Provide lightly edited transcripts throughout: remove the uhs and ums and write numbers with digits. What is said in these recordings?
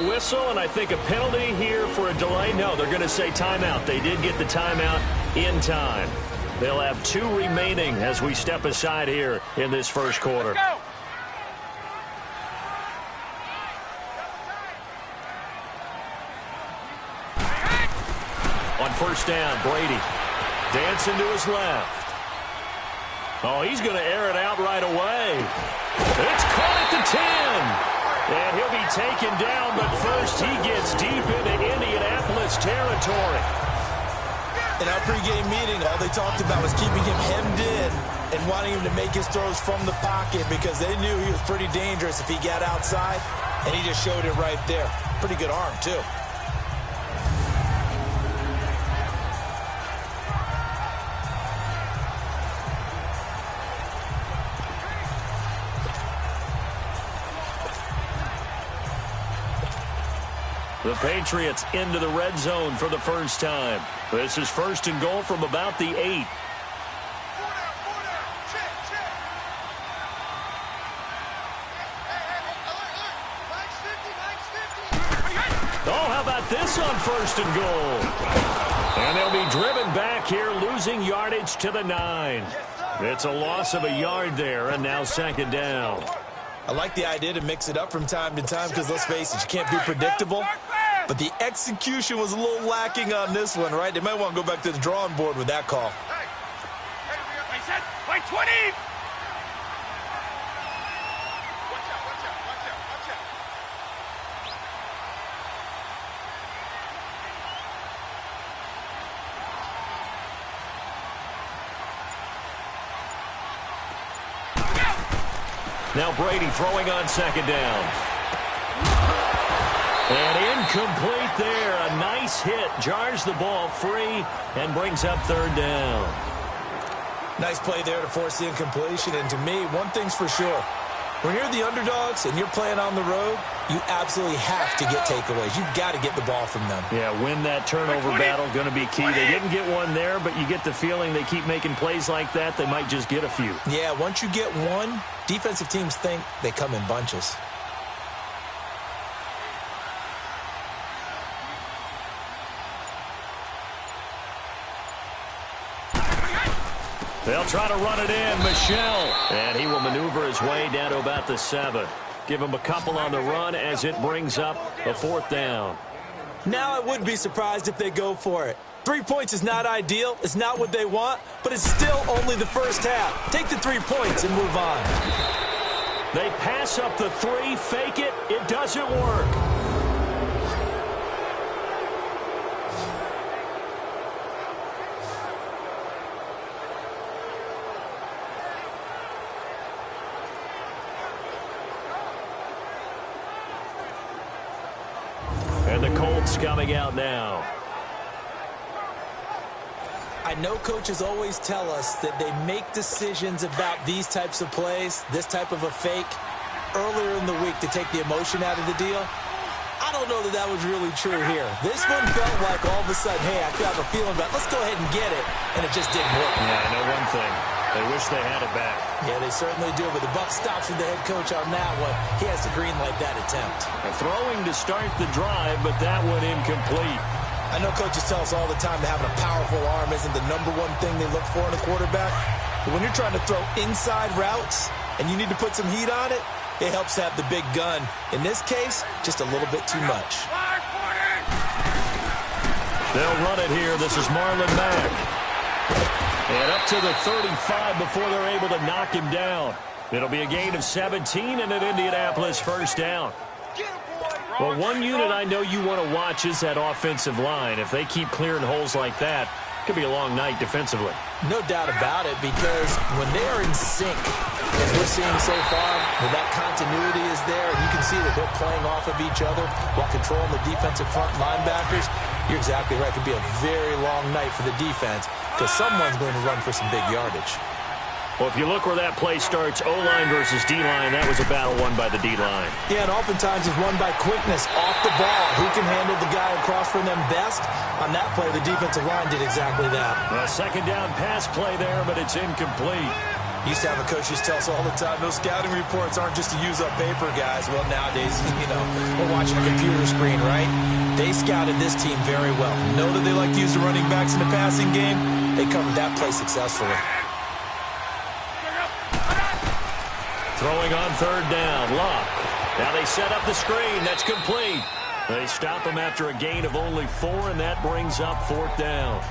a whistle, and I think a penalty here for a delay. No, they're going to say timeout. They did get the timeout in time. They'll have 2 remaining as we step aside here in this first quarter. On first down, Brady dancing to his left. Oh, he's going to air it out right away. It's caught at the 10. And he'll be taken down, but first he gets deep into Indianapolis territory. In our pregame meeting, all they talked about was keeping him hemmed in and wanting him to make his throws from the pocket because they knew he was pretty dangerous if he got outside, and he just showed it right there. Pretty good arm, too. The Patriots into the red zone for the first time. This is first and goal from about the 8. Oh, how about this on first and goal? And they'll be driven back here, losing yardage to the 9. It's a loss of a yard there, and now second down. I like the idea to mix it up from time to time because, let's face it, you can't be predictable. But the execution was a little lacking on this one, right? They might want to go back to the drawing board with that call. Play 20! Now Brady throwing on second down. And incomplete there. A nice hit. Jars the ball free and brings up third down. Nice play there to force the incompletion. And to me, one thing's for sure. When you're the underdogs and you're playing on the road, you absolutely have to get takeaways. You've got to get the ball from them. Yeah, win that turnover battle, going to be key. They didn't get one there, but you get the feeling they keep making plays like that, they might just get a few. Yeah, once you get one, defensive teams think they come in bunches. They'll try to run it in. Michel. And he will maneuver his way down to about the 7. Give him a couple on the run as it brings up a fourth down. Now I would be surprised if they go for it. 3 points is not ideal. It's not what they want, but it's still only the first half. Take the 3 points and move on. They pass up the 3, fake it. It doesn't work. And the Colts coming out now. I know coaches always tell us that they make decisions about these types of plays, this type of a fake, earlier in the week to take the emotion out of the deal. I don't know that that was really true here. This one felt like all of a sudden, hey, I have a feeling about let's go ahead and get it, and it just didn't work. Yeah, I know one thing. They wish they had it back. Yeah, they certainly do, but the buck stops with the head coach on that one. He has to green-light that attempt. Throwing to start the drive, but that one incomplete. I know coaches tell us all the time that having a powerful arm isn't the #1 thing they look for in a quarterback. But when you're trying to throw inside routes and you need to put some heat on it, it helps to have the big gun. In this case, just a little bit too much. They'll run it here. This is Marlon Mack. And up to the 35 before they're able to knock him down. It'll be a gain of 17 and an Indianapolis first down. Well, one unit I know you want to watch is that offensive line. If they keep clearing holes like that, it could be a long night defensively. No doubt about it, because when they are in sync, as we're seeing so far, when that continuity is there, and you can see that they're playing off of each other while controlling the defensive front linebackers, you're exactly right. It could be a very long night for the defense because someone's going to run for some big yardage. Well, if you look where that play starts, O-line versus D-line, that was a battle won by the D-line. Yeah, and oftentimes it's won by quickness off the ball. Who can handle the guy across from them best? On that play, the defensive line did exactly that. A second down pass play there, but it's incomplete. Used to have a coach used to tell us all the time, those scouting reports aren't just to use up paper, guys. Well, nowadays, we're watching a computer screen, right? They scouted this team very well. Know that they like to use the running backs in the passing game. They covered that play successfully. Throwing on third down, Locke. Now they set up the screen. That's complete. They stop him after a gain of only 4, and that brings up fourth down.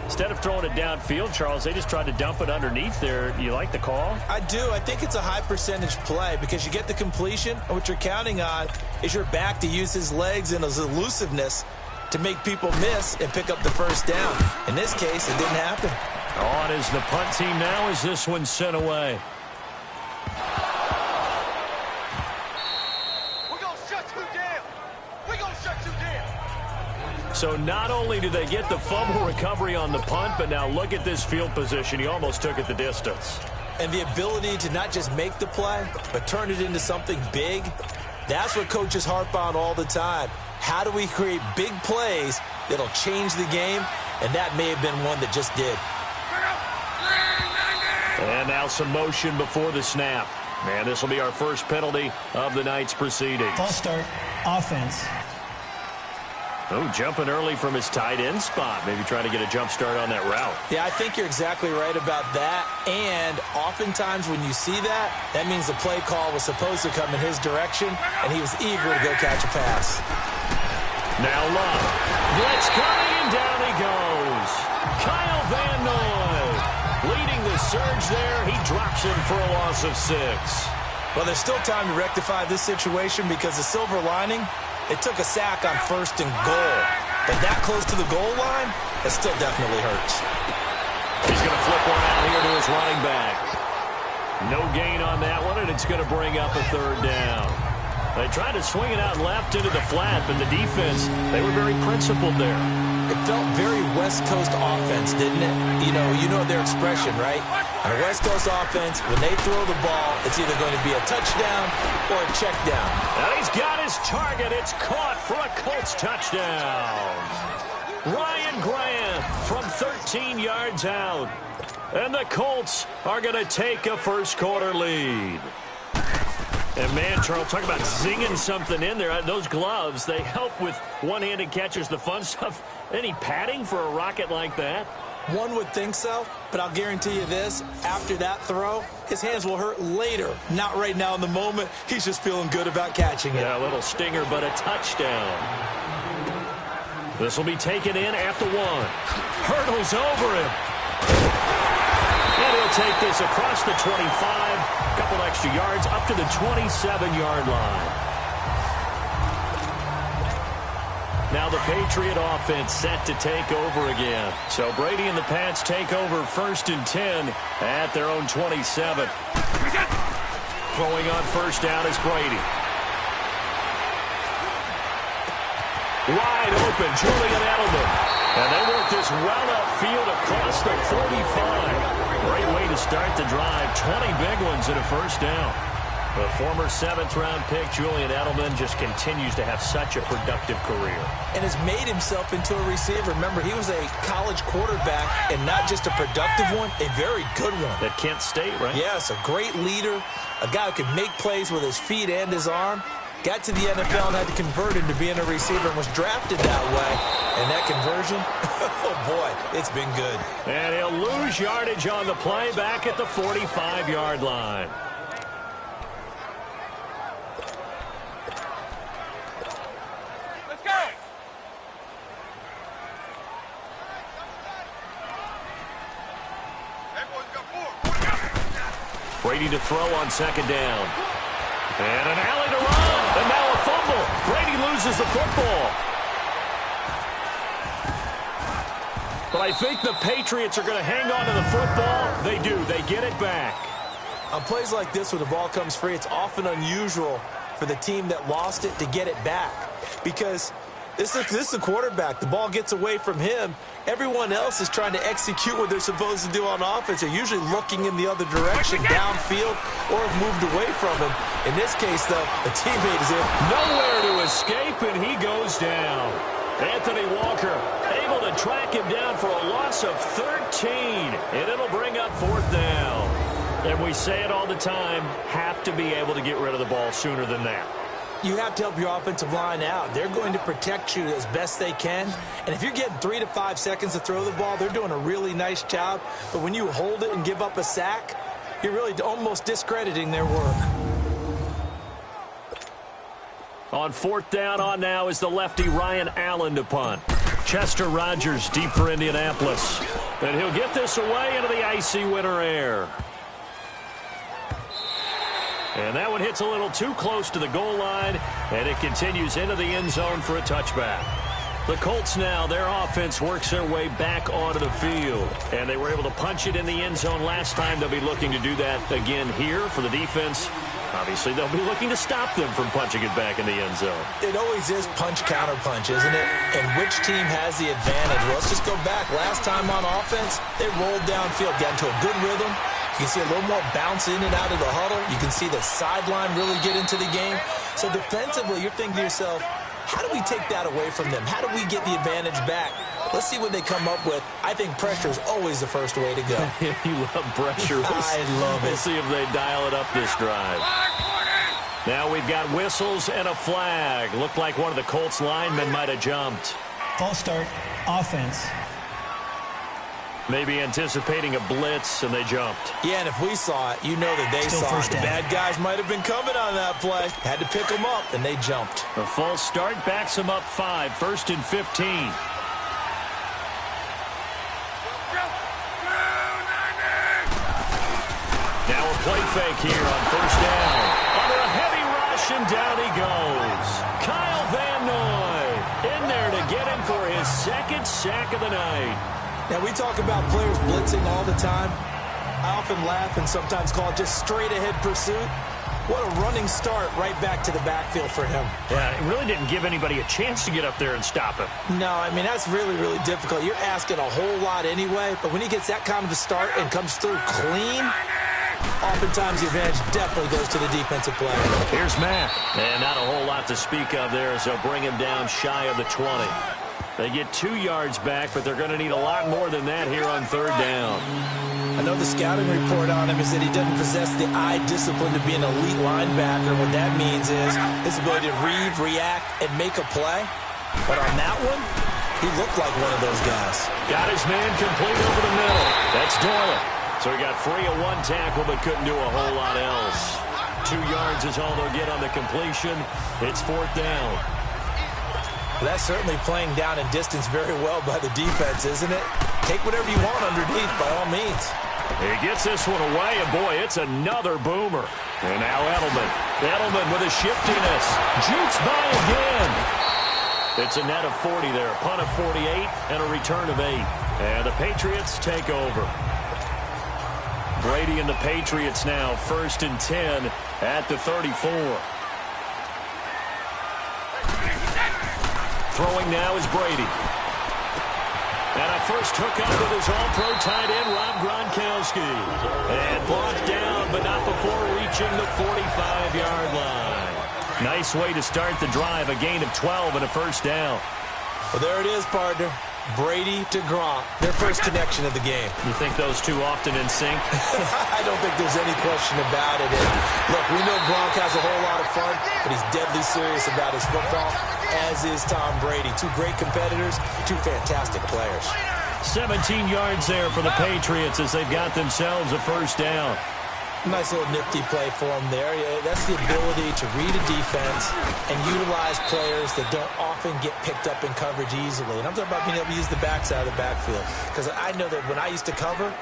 Instead of throwing it downfield, Charles, they just tried to dump it underneath there. You like the call? I do. I think it's a high percentage play because you get the completion, and what you're counting on is your back to use his legs and his elusiveness to make people miss and pick up the first down. In this case, it didn't happen. On is the punt team now as this one's sent away. So not only did they get the fumble recovery on the punt, but now look at this field position. He almost took it the distance. And the ability to not just make the play, but turn it into something big, that's what coaches harp on all the time. How do we create big plays that'll change the game? And that may have been one that just did. And now some motion before the snap. And this will be our first penalty of the night's proceedings. False start, offense. Oh, jumping early from his tight end spot. Maybe trying to get a jump start on that route. Yeah, I think you're exactly right about that. And oftentimes when you see that, that means the play call was supposed to come in his direction, and he was eager to go catch a pass. Now Love. Blitz coming, and down he goes. Kyle Van Noy leading the surge there. He drops him for a loss of 6. Well, there's still time to rectify this situation because the silver lining, it took a sack on first and goal. But that close to the goal line, it still definitely hurts. He's going to flip one out here to his running back. No gain on that one, and it's going to bring up a third down. They tried to swing it out left into the flat, but the defense, they were very principled there. It felt very West Coast offense, didn't it? You know their expression, right? On a West Coast offense, when they throw the ball, it's either going to be a touchdown or a check down. And he's got his target. It's caught for a Colts touchdown. Ryan Grant from 13 yards out. And the Colts are going to take a first-quarter lead. And, man, Charles, talk about zinging something in there. Those gloves, they help with one-handed catches, the fun stuff. Any padding for a rocket like that? One would think so, but I'll guarantee you this. After that throw, his hands will hurt later. Not right now in the moment. He's just feeling good about catching it. Yeah, a little stinger, but a touchdown. This will be taken in at the 1. Hurdles over him. And he'll take this across the 25. A couple extra yards up to the 27-yard line. Now the Patriot offense set to take over again. So Brady and the Pats take over 1st and 10 at their own 27. Throwing on first down is Brady. Wide open, Julian Edelman. And they work this well upfield across the 45. Great way to start the drive. 20 big ones and a first down. The former 7th-round pick, Julian Edelman, just continues to have such a productive career. And has made himself into a receiver. Remember, he was a college quarterback, and not just a productive one, a very good one. At Kent State, right? Yes, a great leader, a guy who could make plays with his feet and his arm. Got to the NFL and had to convert into being a receiver and was drafted that way. And that conversion, oh boy, it's been good. And he'll lose yardage on the play back at the 45-yard line. Brady to throw on second down. And an alley to run. And now a fumble. Brady loses the football. But I think the Patriots are going to hang on to the football. They do. They get it back. On plays like this where the ball comes free, it's often unusual for the team that lost it to get it back. Because this is a quarterback. The ball gets away from him. Everyone else is trying to execute what they're supposed to do on offense. They're usually looking in the other direction, downfield, or have moved away from him. In this case, though, a teammate is in. Nowhere to escape, and he goes down. Anthony Walker able to track him down for a loss of 13, and it'll bring up 4th down. And we say it all the time, have to be able to get rid of the ball sooner than that. You have to help your offensive line out. They're going to protect you as best they can. And if you're getting 3 to 5 seconds to throw the ball, they're doing a really nice job. But when you hold it and give up a sack, you're really almost discrediting their work. On 4th down, on now is the lefty Ryan Allen to punt. Chester Rogers deep for Indianapolis. And he'll get this away into the icy winter air. And that one hits a little too close to the goal line, and it continues into the end zone for a touchback. The Colts now, their offense works their way back onto the field. And they were able to punch it in the end zone last time. They'll be looking to do that again here for the defense. Obviously, they'll be looking to stop them from punching it back in the end zone. It always is punch-counter-punch, isn't it? And which team has the advantage? Well, let's just go back. Last time on offense, they rolled downfield, got into a good rhythm. You can see a little more bounce in and out of the huddle. You can see the sideline really get into the game. So defensively, you're thinking to yourself, how do we take that away from them? How do we get the advantage back? Let's see what they come up with. I think pressure is always the first way to go. You love pressure. I love it. We'll see if they dial it up this drive. Now we've got whistles and a flag. Looked like one of the Colts linemen might have jumped. False start, offense. Maybe anticipating a blitz, and they jumped. Yeah, and if we saw it, you know that they Still saw it. first The down. bad guys might have been coming on that play. Had to pick them up, and they jumped. A false start backs them up 5, 1st and 15. Now a play fake here on 1st down. Under a heavy rush, and down he goes. Kyle Van Noy in there to get him for his 2nd sack of the night. Now, we talk about players blitzing all the time. I often laugh and sometimes call it just straight-ahead pursuit. What a running start right back to the backfield for him. Yeah, it really didn't give anybody a chance to get up there and stop him. No, I mean, that's really, really difficult. You're asking a whole lot anyway, but when he gets that kind of a start and comes through clean, oftentimes the advantage definitely goes to the defensive player. Here's Mack. And not a whole lot to speak of there as they'll bring him down shy of the 20. They get 2 yards back, but they're going to need a lot more than that here on 3rd down. I know the scouting report on him is that he doesn't possess the eye discipline to be an elite linebacker. What that means is his ability to read, react, and make a play. But on that one, he looked like one of those guys. Got his man complete over the middle. That's Doyle. So he got free of 1 tackle, but couldn't do a whole lot else. 2 yards is all they'll get on the completion. It's 4th down. Well, that's certainly playing down and distance very well by the defense, isn't it? Take whatever you want underneath, by all means. He gets this one away, and boy, it's another boomer. And now Edelman. Edelman with a shiftiness. Jukes by again. It's a net of 40 there. A punt of 48 and a return of 8. And the Patriots take over. Brady and the Patriots now 1st and 10 at the 34. Throwing now is Brady. And a first hookup with his all-pro tight end, Rob Gronkowski. And brought down, but not before reaching the 45-yard line. Nice way to start the drive, a gain of 12 and a 1st down. Well, there it is, partner. Brady to Gronk, their first connection of the game. You think those two often in sync? I don't think there's any question about it. And look, we know Gronk has a whole lot of fun, but he's deadly serious about his football, as is Tom Brady. 2 great competitors, 2 fantastic players. 17 yards there for the Patriots as they've got themselves a 1st down. Nice little nifty play for him there. Yeah, that's the ability to read a defense and utilize players that don't often get picked up in coverage easily. And I'm talking about being able to use the backside of the backfield. Because I know that when I used to cover,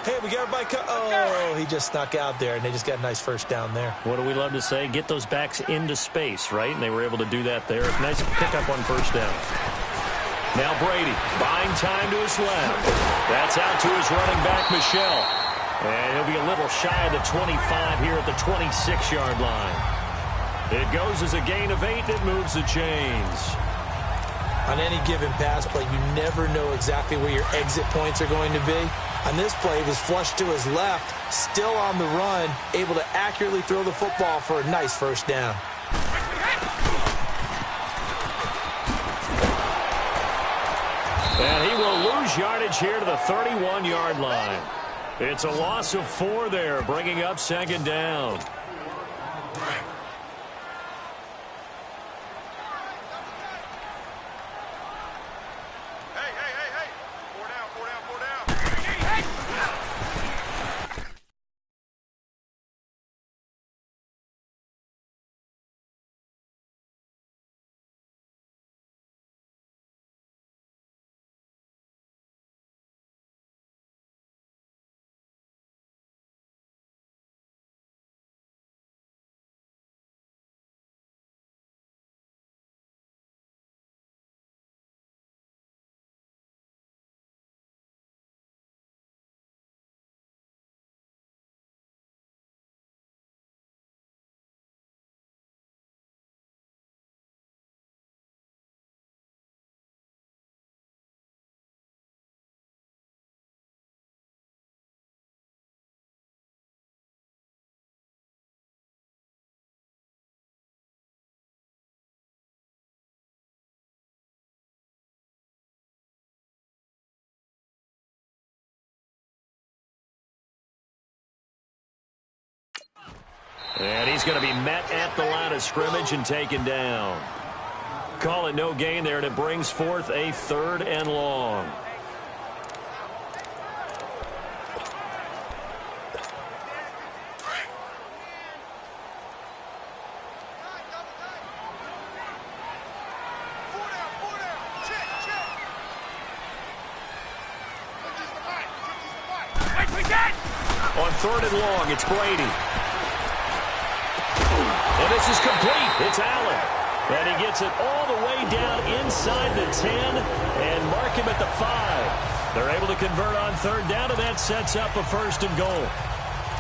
hey, we got everybody oh, he just snuck out there, and they just got a nice 1st down there. What do we love to say? Get those backs into space, right? And they were able to do that there. Nice pickup on 1st down. Now Brady, buying time to his left. That's out to his running back, Michel. And he'll be a little shy of the 25 here at the 26-yard line. It goes as a gain of 8. It moves the chains. On any given pass play, you never know exactly where your exit points are going to be. On this play, he was flushed to his left, still on the run, able to accurately throw the football for a nice 1st down. scrimmage here to the 31-yard line. It's a loss of 4 there, bringing up second down. And he's going to be met at the line of scrimmage and taken down. Call it no gain there, and it brings forth a 3rd and long. On 3rd and long, it's Brady. And this is complete. It's Allen. And he gets it all the way down inside the 10 and mark him at the 5. They're able to convert on 3rd down, and that sets up a 1st and goal.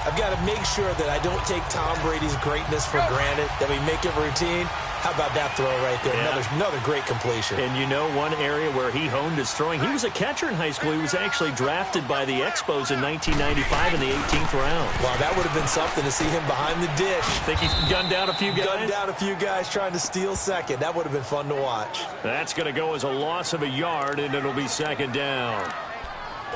I've got to make sure that I don't take Tom Brady's greatness for granted, that we make it routine. How about that throw right there? Yeah. Another great completion. And you know one area where he honed his throwing, he was a catcher in high school. He was actually drafted by the Expos in 1995 in the 18th round. Wow, that would have been something to see him behind the dish. Think he's gunned down a few guys? Gunned down a few guys trying to steal second. That would have been fun to watch. That's going to go as a loss of a yard, and it'll be 2nd down.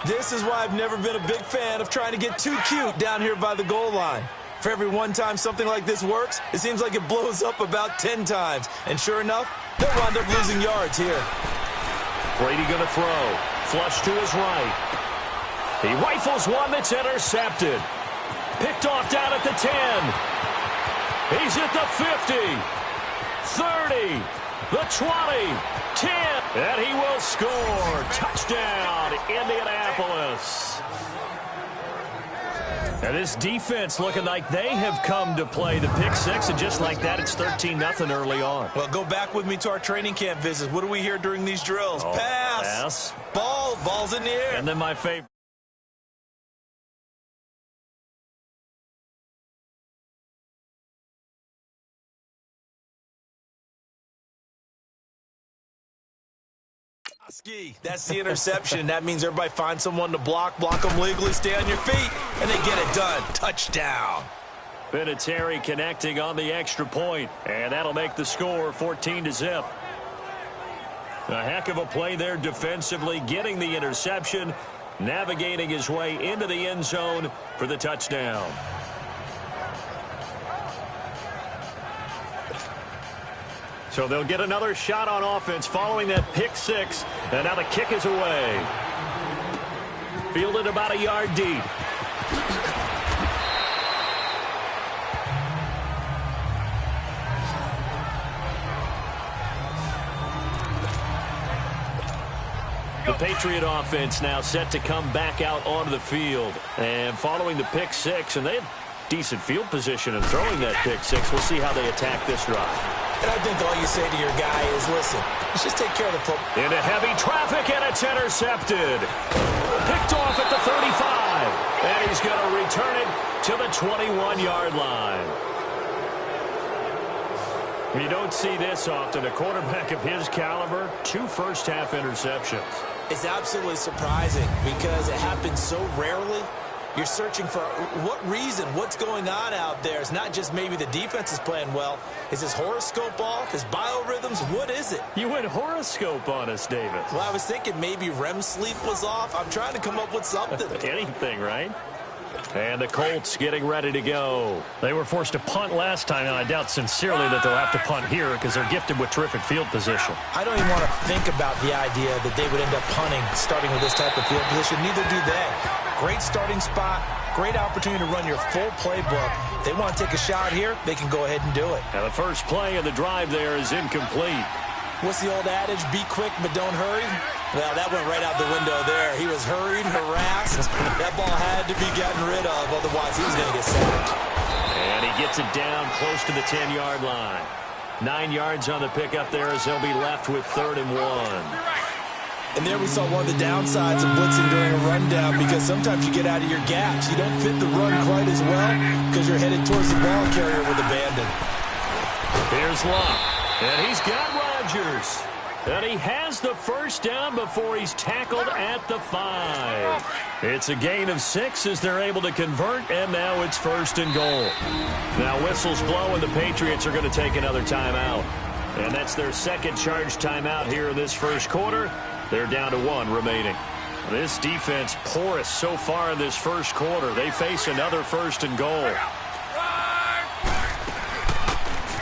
This is why I've never been a big fan of trying to get too cute down here by the goal line. For every one time something like this works, it seems like it blows up about 10 times. And sure enough, they'll wind up losing yards here. Brady going to throw. Flush to his right. He rifles one that's intercepted. Picked off down at the 10. He's at the 50. 30. The 20. 10. And he will score. Touchdown, Indianapolis. And this defense looking like they have come to play. The pick 6, and just like that, it's 13-0 early on. Well, go back with me to our training camp visits. What do we hear during these drills? Pass. Ball's in the air. And then my favorite. That's the interception. That means everybody finds someone to block them legally, stay on your feet, and they get it done. Touchdown. Vinatieri connecting on the extra point, and that'll make the score 14-0. A heck of a play there defensively, getting the interception, navigating his way into the end zone for the touchdown. So they'll get another shot on offense following that pick 6. And now the kick is away. Fielded about a yard deep. The Patriot offense now set to come back out onto the field. And following the pick 6, and they have decent field position in throwing that pick 6. We'll see how they attack this drive. And I think all you say to your guy is, listen, let's just take care of the football. Into heavy traffic, and it's intercepted. Picked off at the 35. And he's going to return it to the 21-yard line. You don't see this often. A quarterback of his caliber, 2 first-half interceptions. It's absolutely surprising because it happens so rarely. You're searching for what reason, what's going on out there. It's not just maybe the defense is playing well. Is his horoscope off? His biorhythms? What is it? You went horoscope on us, David. Well, I was thinking maybe REM sleep was off. I'm trying to come up with something. Anything, right? And the Colts getting ready to go. They were forced to punt last time, and I doubt sincerely that they'll have to punt here because they're gifted with terrific field position. I don't even want to think about the idea that they would end up punting starting with this type of field position. Neither do they. Great starting spot, great opportunity to run your full playbook. If they want to take a shot here, they can go ahead and do it. And the first play of the drive there is incomplete. What's the old adage? Be quick, but don't hurry. Well, that went right out the window there. He was hurried, harassed. That ball had to be gotten rid of, otherwise he was going to get sacked. And he gets it down close to the 10-yard line. 9 yards on the pickup there as they'll be left with 3rd and 1. And there we saw one of the downsides of blitzing during a rundown, because sometimes you get out of your gaps. You don't fit the run quite as well because you're headed towards the ball carrier with abandon. Here's Locke, and he's got Rodgers. And he has the first down before he's tackled at the 5. It's a gain of 6 as they're able to convert, and now it's 1st and goal. Now whistles blow, and the Patriots are going to take another timeout. And that's their second charge timeout here in this first quarter. They're down to 1 remaining. This defense porous so far in this first quarter. They face another 1st and goal.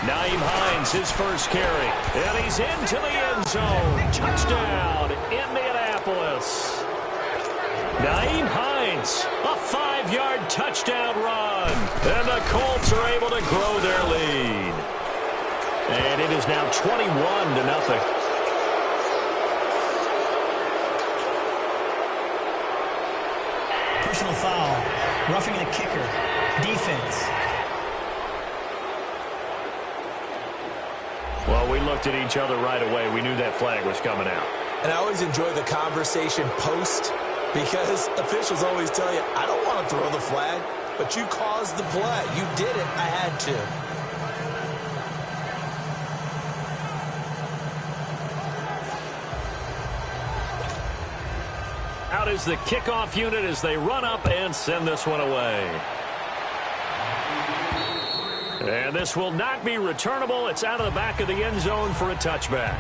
Nyheim Hines, his first carry. And he's into the end zone. Touchdown, Indianapolis. Nyheim Hines, a 5-yard touchdown run. And the Colts are able to grow their lead. And it is now 21-0. Personal foul. Roughing the kicker. Defense. Well, we looked at each other right away. We knew that flag was coming out. And I always enjoy the conversation post, because officials always tell you, I don't want to throw the flag, but you caused the play. You did it. I had to. Out is the kickoff unit as they run up and send this one away. And this will not be returnable. It's out of the back of the end zone for a touchback.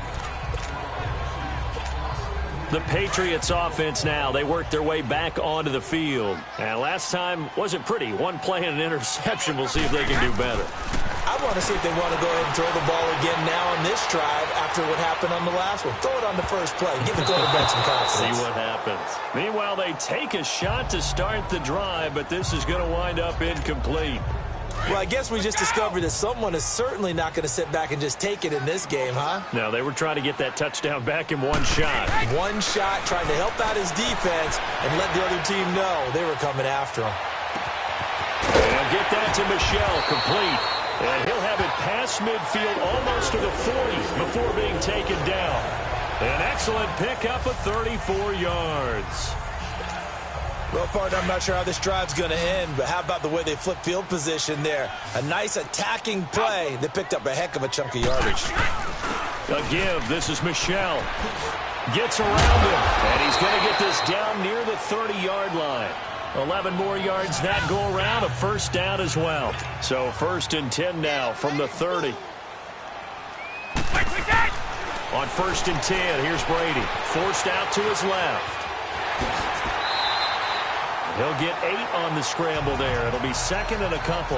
The Patriots offense now. They work their way back onto the field. And last time wasn't pretty. One play and an interception. We'll see if they can do better. I want to see if they want to go ahead and throw the ball again now on this drive after what happened on the last one. Throw it on the first play. Give the quarterback some confidence. See what happens. Meanwhile, they take a shot to start the drive, but this is going to wind up incomplete. Well, I guess we just discovered that someone is certainly not going to sit back and just take it in this game, huh? No, they were trying to get that touchdown back in one shot. One shot, trying to help out his defense and let the other team know they were coming after him. And get that to Michel, complete. And he'll have it past midfield almost to the 40 before being taken down. An excellent pickup of 34 yards. Well, partner, I'm not sure how this drive's going to end, but how about the way they flip field position there? A nice attacking play that picked up a heck of a chunk of yardage. A give. This is Michel. Gets around him, and he's going to get this down near the 30-yard line. 11 more yards that go around, a first down as well. So 1st and 10 now from the 30. On 1st and 10, here's Brady. Forced out to his left. He'll get 8 on the scramble there. It'll be 2nd and a couple.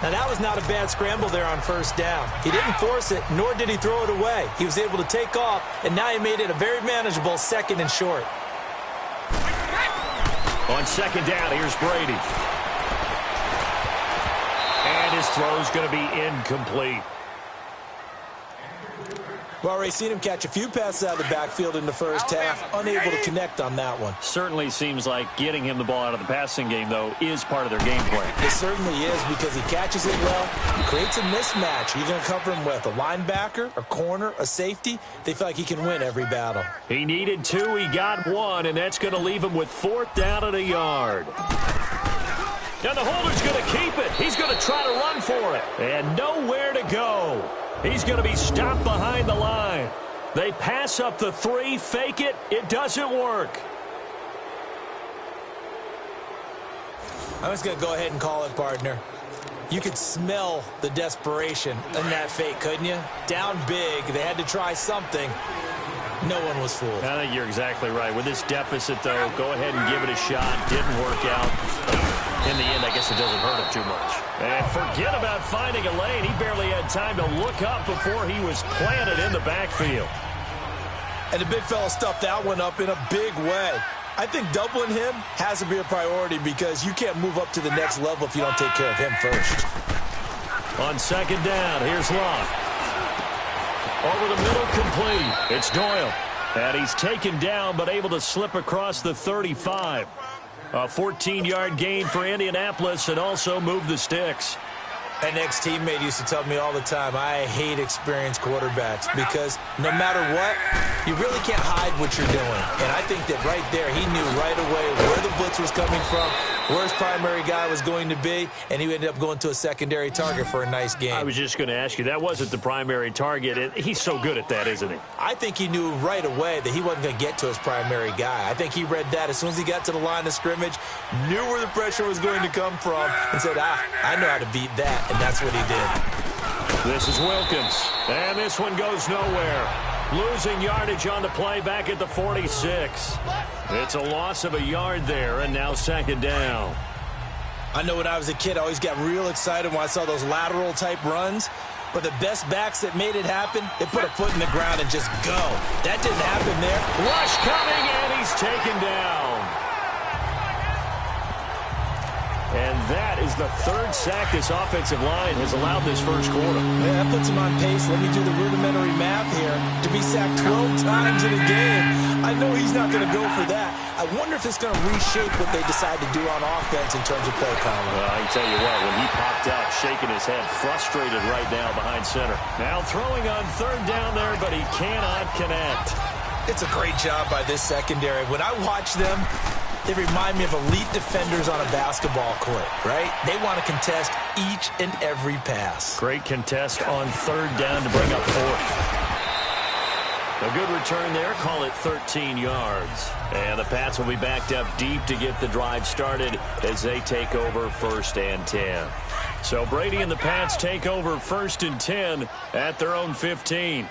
Now, that was not a bad scramble there on 1st down. He didn't force it, nor did he throw it away. He was able to take off, and now he made it a very manageable 2nd and short. On 2nd down, here's Brady. And his throw's going to be incomplete. We've already seen him catch a few passes out of the backfield in the first half, unable to connect on that one. Certainly seems like getting him the ball out of the passing game, though, is part of their game plan. It certainly is, because he catches it well, creates a mismatch. Who are you going to cover him with? A linebacker, a corner, a safety? They feel like he can win every battle. He needed 2, he got 1, and that's going to leave him with 4th down at a yard. And the holder's going to keep it. He's going to try to run for it. And nowhere to go. He's going to be stopped behind the line. They pass up the 3, fake it. It doesn't work. I'm just going to go ahead and call it, partner. You could smell the desperation in that fake, couldn't you? Down big, they had to try something. No one was fooled. I think you're exactly right. With this deficit, though, go ahead and give it a shot. Didn't work out. In the end, I guess it doesn't hurt him too much. And forget about finding a lane. He barely had time to look up before he was planted in the backfield. And the big fella stuffed that one up in a big way. I think doubling him has to be a priority because you can't move up to the next level if you don't take care of him first. On second down, here's Love. Over the middle, complete. It's Doyle. And he's taken down but able to slip across the 35. A 14-yard gain for Indianapolis and also move the sticks. An ex-teammate used to tell me all the time, I hate experienced quarterbacks because no matter what, you really can't hide what you're doing. And I think that right there, he knew right away where the blitz was coming from, where his primary guy was going to be, and he ended up going to a secondary target for a nice game. I was just going to ask you, that wasn't the primary target. He's so good at that, isn't he? I think he knew right away that he wasn't going to get to his primary guy. I think he read that as soon as he got to the line of scrimmage, knew where the pressure was going to come from, and said, I know how to beat that. And that's what he did. This is Wilkins. And this one goes nowhere. Losing yardage on the play back at the 46. It's a loss of a yard there, and now second down. I know when I was a kid, I always got real excited when I saw those lateral-type runs. But the best backs that made it happen, they put a foot in the ground and just go. That didn't happen there. Rush coming, and he's taken down. And that is the third sack this offensive line has allowed this first quarter. Man, that puts him on pace. Let me do the rudimentary math here. To be sacked 12 times in a game, I know he's not going to go for that. I wonder if it's going to reshape what they decide to do on offense in terms of play calling. Well, I can tell you what, when he popped out, shaking his head, frustrated right now behind center. Now throwing on third down there, but he cannot connect. It's a great job by this secondary. When I watch them, they remind me of elite defenders on a basketball court, right? They want to contest each and every pass. Great contest on third down to bring up fourth. A good return there. Call it 13 yards. And the Pats will be backed up deep to get the drive started as they take over first and 10. So Brady and the Pats take over first and 10 at their own 15.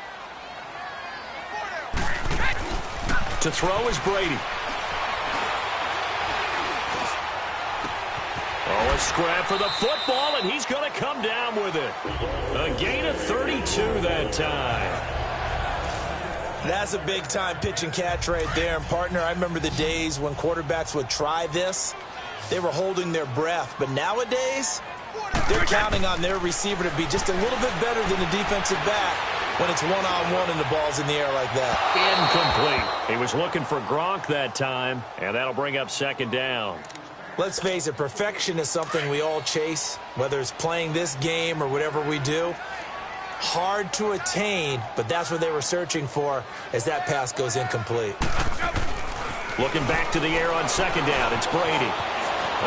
To throw is Brady. Oh, a scrap for the football, and he's going to come down with it. A gain of 32 that time. That's a big-time pitch and catch right there. And, partner, I remember the days when quarterbacks would try this. They were holding their breath. But nowadays, they're counting on their receiver to be just a little bit better than the defensive back when it's one-on-one and the ball's in the air like that. Incomplete. He was looking for Gronk that time, and that'll bring up second down. Let's face it, perfection is something we all chase, whether it's playing this game or whatever we do. Hard to attain, but that's what they were searching for as that pass goes incomplete. Looking back to the air on second down, it's Brady.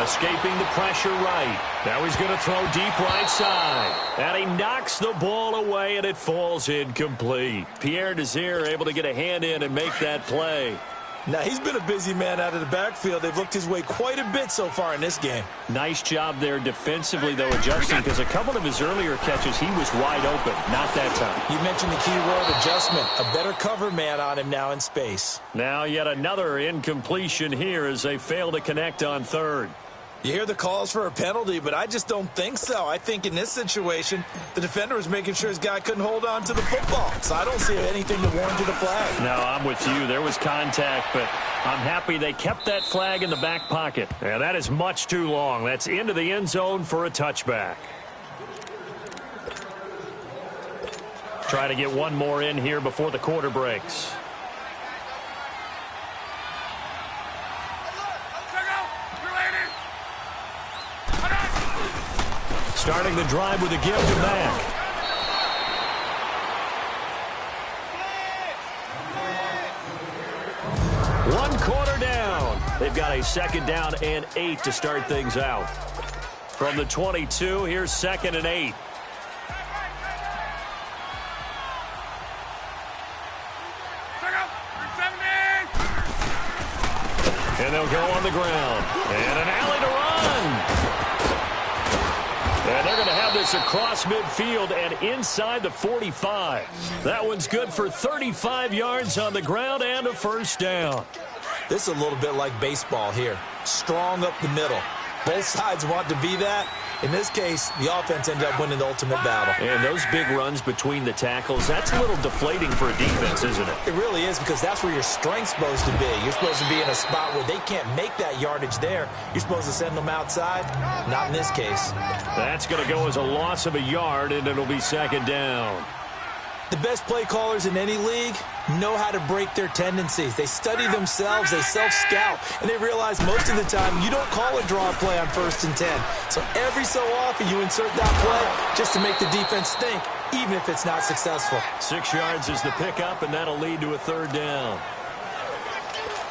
Escaping the pressure right. Now he's going to throw deep right side. And he knocks the ball away, and it falls incomplete. Pierre Desir able to get a hand in and make that play. Now, he's been a busy man out of the backfield. They've looked his way quite a bit so far in this game. Nice job there defensively, though, adjusting, because a couple of his earlier catches, he was wide open. Not that time. You mentioned the key word, adjustment. A better cover man on him now in space. Now yet another incompletion here as they fail to connect on third. You hear the calls for a penalty, but I just don't think so. I think in this situation, the defender was making sure his guy couldn't hold on to the football. So I don't see anything to warrant a flag. No, I'm with you. There was contact, but I'm happy they kept that flag in the back pocket. And that is much too long. That's into the end zone for a touchback. Try to get one more in here before the quarter breaks. Starting the drive with a give to Mack. One quarter down. They've got a second down and 8 to start things out. From the 22, here's second and 8. And they'll go on the ground. And an alley to run. And they're going this across midfield and inside the 45. That one's good for 35 yards on the ground and a first down. This is a little bit like baseball here. Strong up the middle. Both sides want to be that. In this case, the offense ended up winning the ultimate battle. And those big runs between the tackles, that's a little deflating for a defense, isn't it? It really is, because that's where your strength's supposed to be. You're supposed to be in a spot where they can't make that yardage there. You're supposed to send them outside. Not in this case. That's going to go as a loss of a yard, and it'll be second down. The best play callers in any league know how to break their tendencies. They study themselves, they self-scout, and they realize most of the time you don't call a draw play on 1st and 10. So every so often you insert that play just to make the defense think, even if it's not successful. 6 yards is the pickup, and that'll lead to a third down.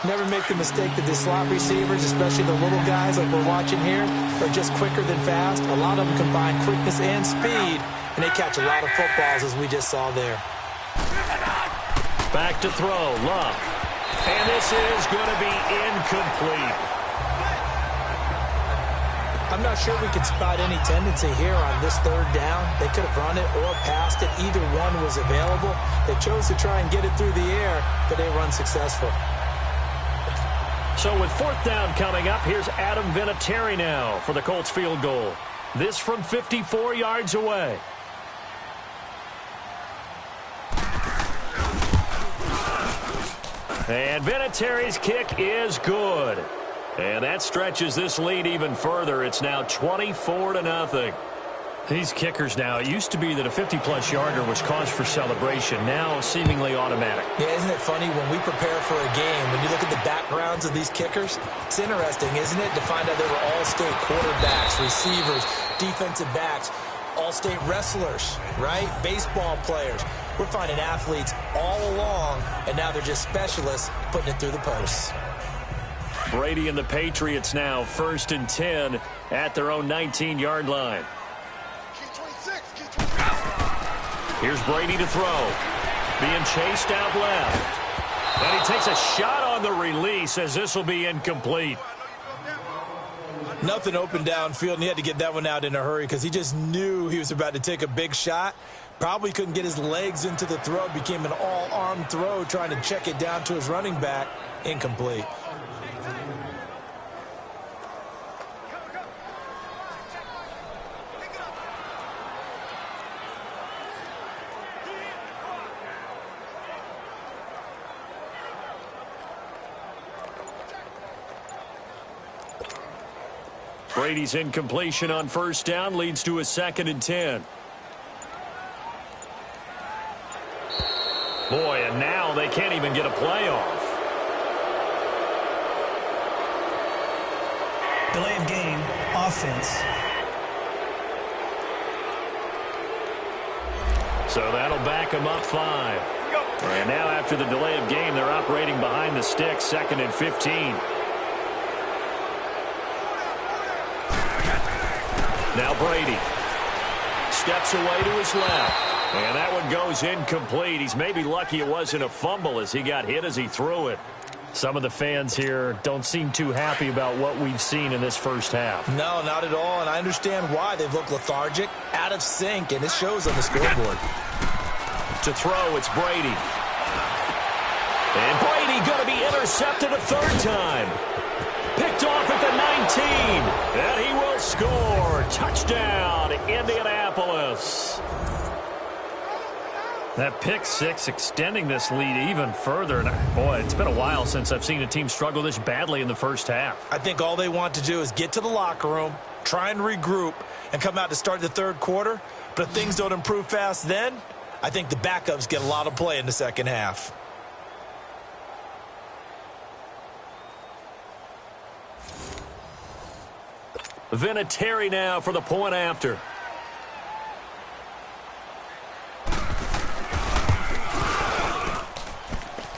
Never make the mistake that the slot receivers, especially the little guys like we're watching here, are just quicker than fast. A lot of them combine quickness and speed, and they catch a lot of footballs, as we just saw there. Back to throw, Love. And this is going to be incomplete. I'm not sure we could spot any tendency here on this third down. They could have run it or passed it. Either one was available. They chose to try and get it through the air, but they were unsuccessful. So with 4th down coming up, here's Adam Vinatieri now for the Colts field goal. This from 54 yards away. And Vinatieri's kick is good. And that stretches this lead even further. It's now 24-0. These kickers now, it used to be that a 50-plus yarder was cause for celebration. Now seemingly automatic. Yeah, isn't it funny when we prepare for a game, when you look at the backgrounds of these kickers, it's interesting, isn't it, to find out they were all-state quarterbacks, receivers, defensive backs, all-state wrestlers, right? Baseball players. We're finding athletes all along, and now they're just specialists putting it through the posts. Brady and the Patriots now 1st and 10 at their own 19-yard line. Here's Brady to throw. Being chased out left. And he takes a shot on the release as this will be incomplete. Nothing open downfield, and he had to get that one out in a hurry because he just knew he was about to take a big shot. Probably couldn't get his legs into the throw. Became an all-arm throw trying to check it down to his running back. Incomplete. Brady's incompletion on 1st down leads to a 2nd and 10. Boy, and now they can't even get a play off. Delay of game, offense. So that'll back them up 5. And now after the delay of game, they're operating behind the sticks, 2nd and 15. Now Brady steps away to his left. And that one goes incomplete. He's maybe lucky it wasn't a fumble as he got hit as he threw it. Some of the fans here don't seem too happy about what we've seen in this first half. No, not at all, and I understand why. They've looked lethargic, out of sync, and it shows on the scoreboard. To throw, it's Brady. And Brady going to be intercepted a 3rd time. Picked off at the 19, and he will score. Touchdown, Indianapolis. That pick 6 extending this lead even further. And boy, it's been a while since I've seen a team struggle this badly in the first half. I think all they want to do is get to the locker room, try and regroup, and come out to start the 3rd quarter. But if things don't improve fast then, I think the backups get a lot of play in the second half. Vinatieri now for the point after.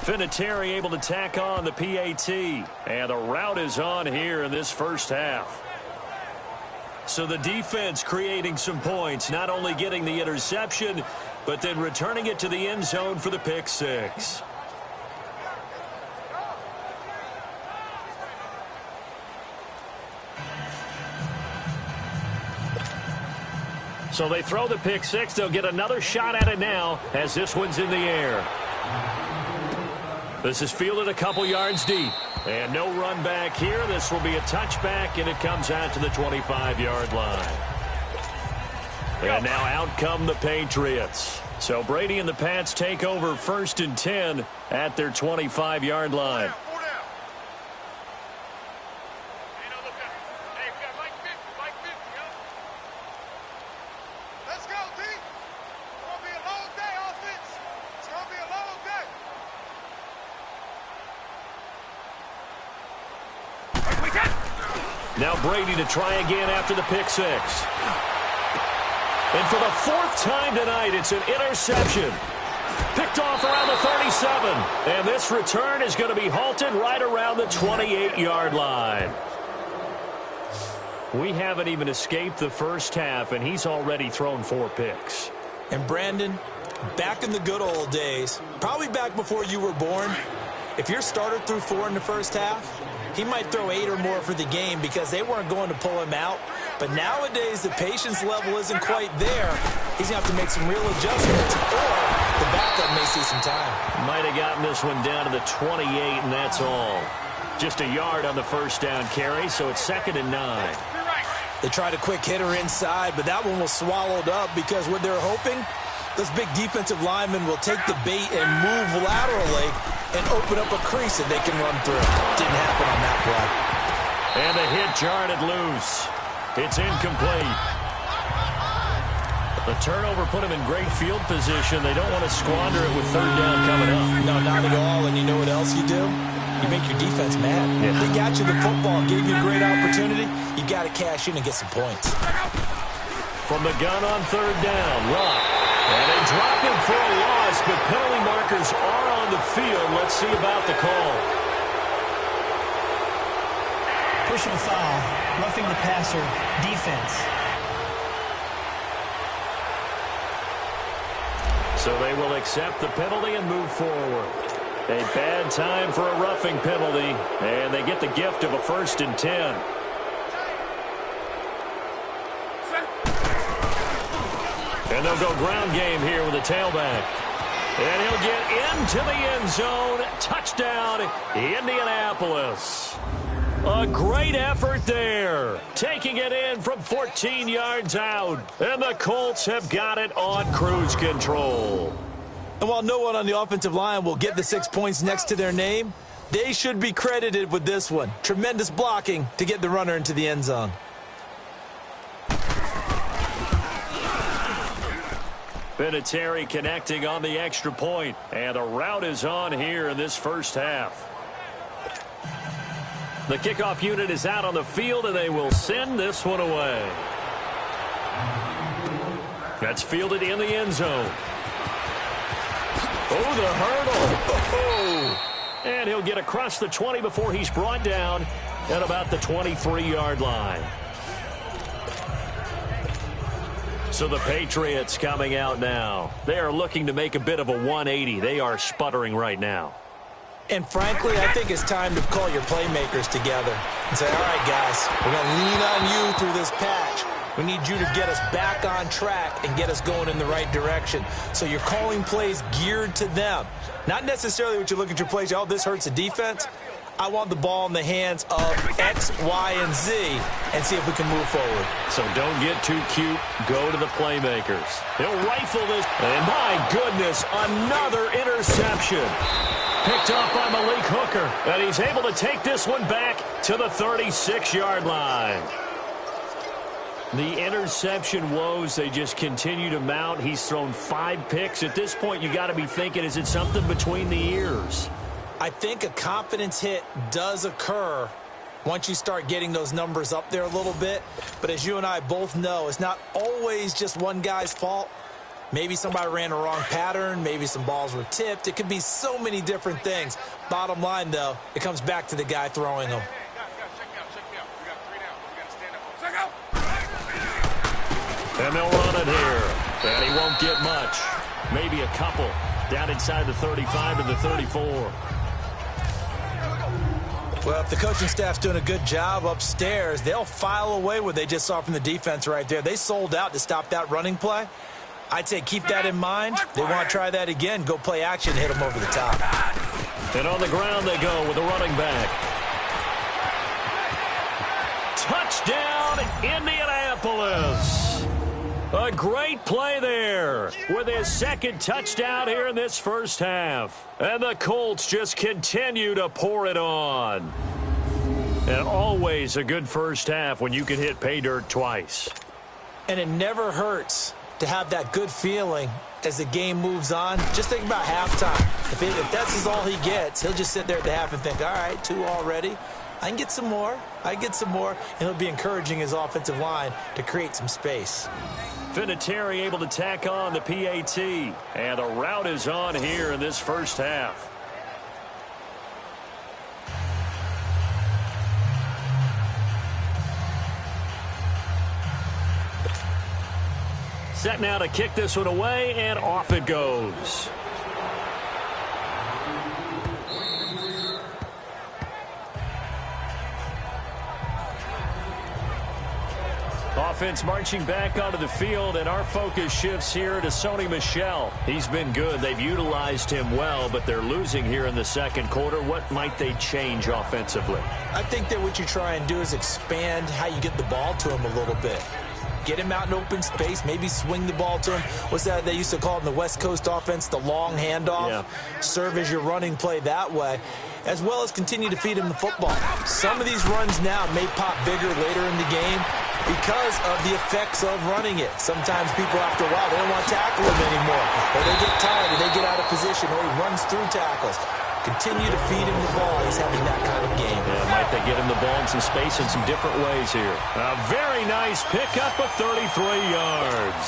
Vinatieri able to tack on the PAT. And the route is on here in this first half. So the defense creating some points, not only getting the interception, but then returning it to the end zone for the pick 6. So they throw the pick six. They'll get another shot at it now as this one's in the air. This is fielded a couple yards deep. And no run back here. This will be a touchback, and it comes out to the 25-yard line. And now out come the Patriots. So Brady and the Pats take over 1st and 10 at their 25-yard line. Now Brady to try again after the pick six. And for the 4th time tonight, it's an interception. Picked off around the 37. And this return is going to be halted right around the 28-yard line. We haven't even escaped the first half, and he's already thrown 4 picks. And Brandon, back in the good old days, probably back before you were born, if your starter threw 4 in the first half, he might throw 8 or more for the game because they weren't going to pull him out. But nowadays, the patience level isn't quite there. He's going to have to make some real adjustments, or the backup may see some time. Might have gotten this one down to the 28, and that's all. Just a yard on the first down carry, so it's 2nd and 9. They tried a quick hitter inside, but that one was swallowed up because what they're hoping, those big defensive linemen will take the bait and move laterally and open up a crease that they can run through. Didn't happen on that play. And the hit jarred it loose. It's incomplete. The turnover put him in great field position. They don't want to squander it with 3rd down coming up. No, not at all. And you know what else you do? You make your defense mad. Yeah. They got you the football, gave you a great opportunity. You got to cash in and get some points. From the gun on 3rd down, Rock. And they drop him for a loss, but penalty markers are on the field. Let's see about the call. Personal foul, roughing the passer, defense. So they will accept the penalty and move forward. A bad time for a roughing penalty, and they get the gift of a 1st and 10. And they'll go ground game here with a tailback. And he'll get into the end zone. Touchdown, Indianapolis. A great effort there. Taking it in from 14 yards out. And the Colts have got it on cruise control. And while no one on the offensive line will get the 6 points next to their name, they should be credited with this one. Tremendous blocking to get the runner into the end zone. Vinatieri connecting on the extra point. And a route is on here in this first half. The kickoff unit is out on the field, and they will send this one away. That's fielded in the end zone. Oh, the hurdle. And he'll get across the 20 before he's brought down at about the 23-yard line. So the Patriots coming out now. They are looking to make a bit of a 180. They are sputtering right now. And frankly, I think it's time to call your playmakers together and say, all right, guys, we're going to lean on you through this patch. We need you to get us back on track and get us going in the right direction. So you're calling plays geared to them. Not necessarily what you look at your plays, oh, this hurts the defense. I want the ball in the hands of X, Y, and Z and see if we can move forward. So don't get too cute. Go to the playmakers. He'll rifle this. And my goodness, another interception. Picked off by Malik Hooker. And he's able to take this one back to the 36-yard line. The interception woes, they just continue to mount. He's thrown 5 picks. At this point, you got to be thinking, is it something between the ears? I think a confidence hit does occur once you start getting those numbers up there a little bit. But as you and I both know, it's not always just one guy's fault. Maybe somebody ran a wrong pattern. Maybe some balls were tipped. It could be so many different things. Bottom line, though, it comes back to the guy throwing them. And they'll run it here. And he won't get much. Maybe a couple. Down inside the 35 to the 34. Well, if the coaching staff's doing a good job upstairs, they'll file away what they just saw from the defense right there. They sold out to stop that running play. I'd say keep that in mind. They want to try that again. Go play action, hit them over the top. And on the ground they go with the running back. Touchdown, Indianapolis. A great play there with his second touchdown here in this first half. And the Colts just continue to pour it on. And always a good first half when you can hit pay dirt twice. And it never hurts to have that good feeling as the game moves on. Just think about halftime. If that's all he gets, he'll just sit there at the half and think, all right, 2 already. I can get some more. And he'll be encouraging his offensive line to create some space. Vinatieri able to tack on the PAT. And the route is on here in this first half. Set now to kick this one away, and off it goes. Offense marching back onto the field, and our focus shifts here to Sony Michel. He's been good. They've utilized him well, but they're losing here in the second quarter. What might they change offensively? I think that what you try and do is expand how you get the ball to him a little bit. Get him out in open space, maybe swing the ball to him. What's that they used to call it in the West Coast offense, the long handoff? Yeah. Serve as your running play that way, as well as continue to feed him the football. Some of these runs now may pop bigger later in the game because of the effects of running it. Sometimes people, after a while, they don't want to tackle him anymore, or they get tired, or they get out of position, or he runs through tackles. Continue to feed him the ball. He's having that kind of game. Yeah, might they get him the ball in some space in some different ways here. A very nice pickup of 33 yards.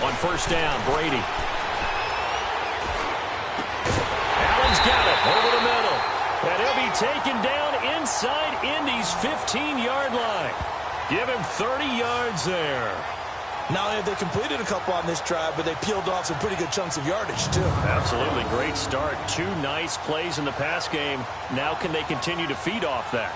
On first down, Brady. Allen's got it over the middle. And he'll be taken down inside Indy's 15-yard line. Give him 30 yards there. Not only have they completed a couple on this drive, but they peeled off some pretty good chunks of yardage, too. Absolutely. Great start. 2 nice plays in the pass game. Now can they continue to feed off that?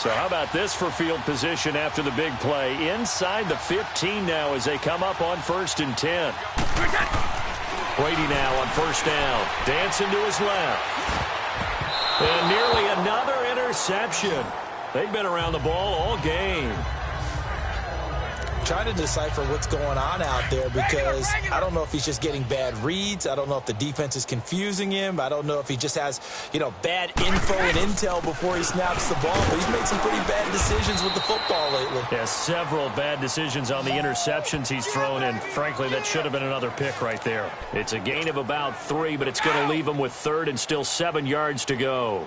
So how about this for field position after the big play? Inside the 15 now as they come up on 1st and 10. Brady now on first down. Dancing to his left. And nearly another interception. They've been around the ball all game. Trying to decipher what's going on out there because I don't know if he's just getting bad reads. I don't know if the defense is confusing him. I don't know if he just has, bad info and intel before he snaps the ball. But he's made some pretty bad decisions with the football lately. Yeah, several bad decisions on the interceptions he's thrown, and frankly, that should have been another pick right there. It's a gain of about 3, but it's going to leave him with 3rd and still 7 yards to go.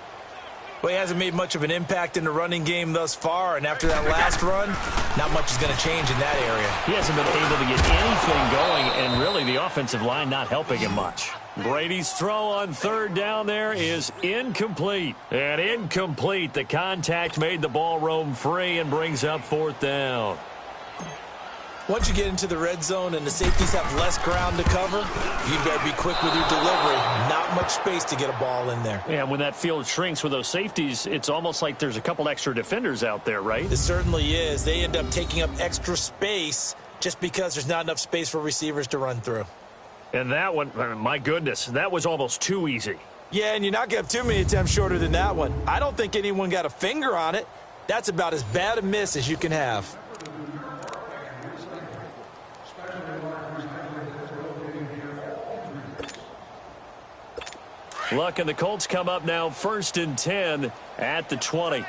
Well, he hasn't made much of an impact in the running game thus far, and after that last run, not much is going to change in that area. He hasn't been able to get anything going, and really the offensive line not helping him much. Brady's throw on 3rd down there is incomplete. And incomplete. The contact made the ball roam free and brings up 4th down. Once you get into the red zone and the safeties have less ground to cover, you've got to be quick with your delivery. Not much space to get a ball in there. Yeah, when that field shrinks with those safeties, it's almost like there's a couple extra defenders out there, right? It certainly is. They end up taking up extra space just because there's not enough space for receivers to run through. And that one, my goodness, that was almost too easy. Yeah, and you're not going to have too many attempts shorter than that one. I don't think anyone got a finger on it. That's about as bad a miss as you can have. Luck, and the Colts come up now 1st and 10 at the 20. On